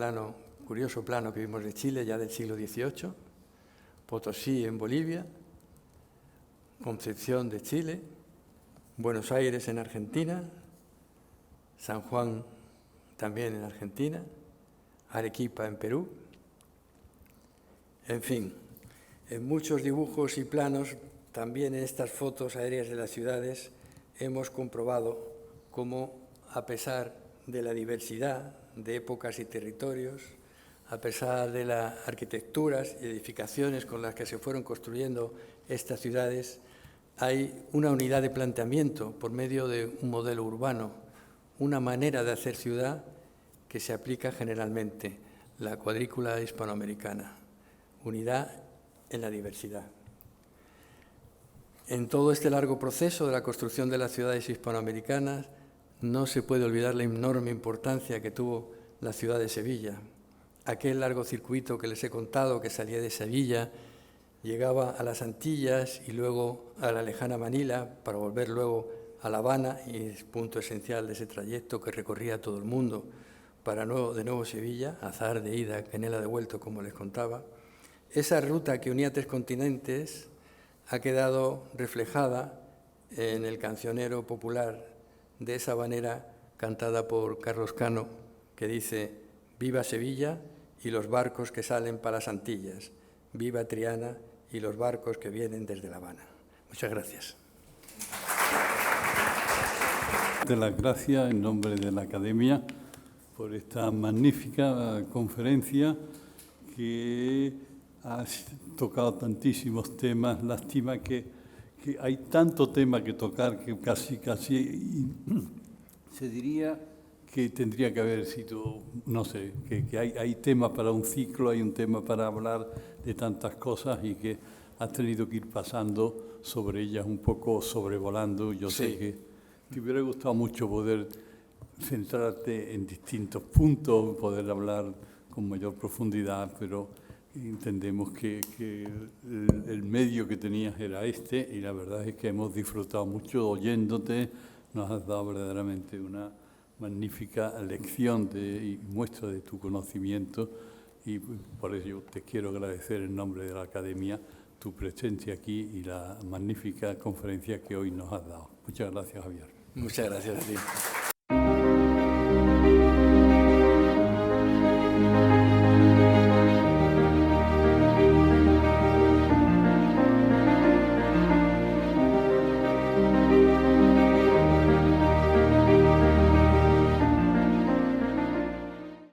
curioso plano que vimos de Chile ya del siglo XVIII. Potosí, en Bolivia. Concepción de Chile. Buenos Aires, en Argentina. San Juan, también en Argentina. Arequipa, en Perú. En fin, en muchos dibujos y planos, también en estas fotos aéreas de las ciudades, hemos comprobado cómo, a pesar de la diversidad de épocas y territorios, a pesar de las arquitecturas y edificaciones con las que se fueron construyendo estas ciudades, hay una unidad de planteamiento por medio de un modelo urbano, una manera de hacer ciudad que se aplica generalmente, la cuadrícula hispanoamericana, unidad en la diversidad. En todo este largo proceso de la construcción de las ciudades hispanoamericanas, no se puede olvidar la enorme importancia que tuvo la ciudad de Sevilla. Aquel largo circuito que les he contado, que salía de Sevilla, llegaba a las Antillas y luego a la lejana Manila para volver luego a La Habana, y es punto esencial de ese trayecto que recorría todo el mundo para de nuevo Sevilla, azar de ida, canela de vuelto, como les contaba. Esa ruta que unía 3 continentes ha quedado reflejada en el cancionero popular de esa habanera cantada por Carlos Cano, que dice: «Viva Sevilla y los barcos que salen para las Antillas, viva Triana y los barcos que vienen desde La Habana». Muchas gracias. De las gracias en nombre de la Academia por esta magnífica conferencia que ha tocado tantísimos temas. Lástima que hay tanto tema que tocar que casi se diría que tendría que haber sido, no sé, que hay tema para un ciclo, hay un tema para hablar de tantas cosas y que has tenido que ir pasando sobre ellas un poco, sobrevolando. Yo sé que te hubiera gustado mucho poder centrarte en distintos puntos, poder hablar con mayor profundidad, pero entendemos que el medio que tenías era este, y la verdad es que hemos disfrutado mucho oyéndote. Nos has dado verdaderamente una magnífica lección y muestra de tu conocimiento, y por ello te quiero agradecer en nombre de la Academia tu presencia aquí y la magnífica conferencia que hoy nos has dado. Muchas gracias, Javier. Muchas gracias a ti.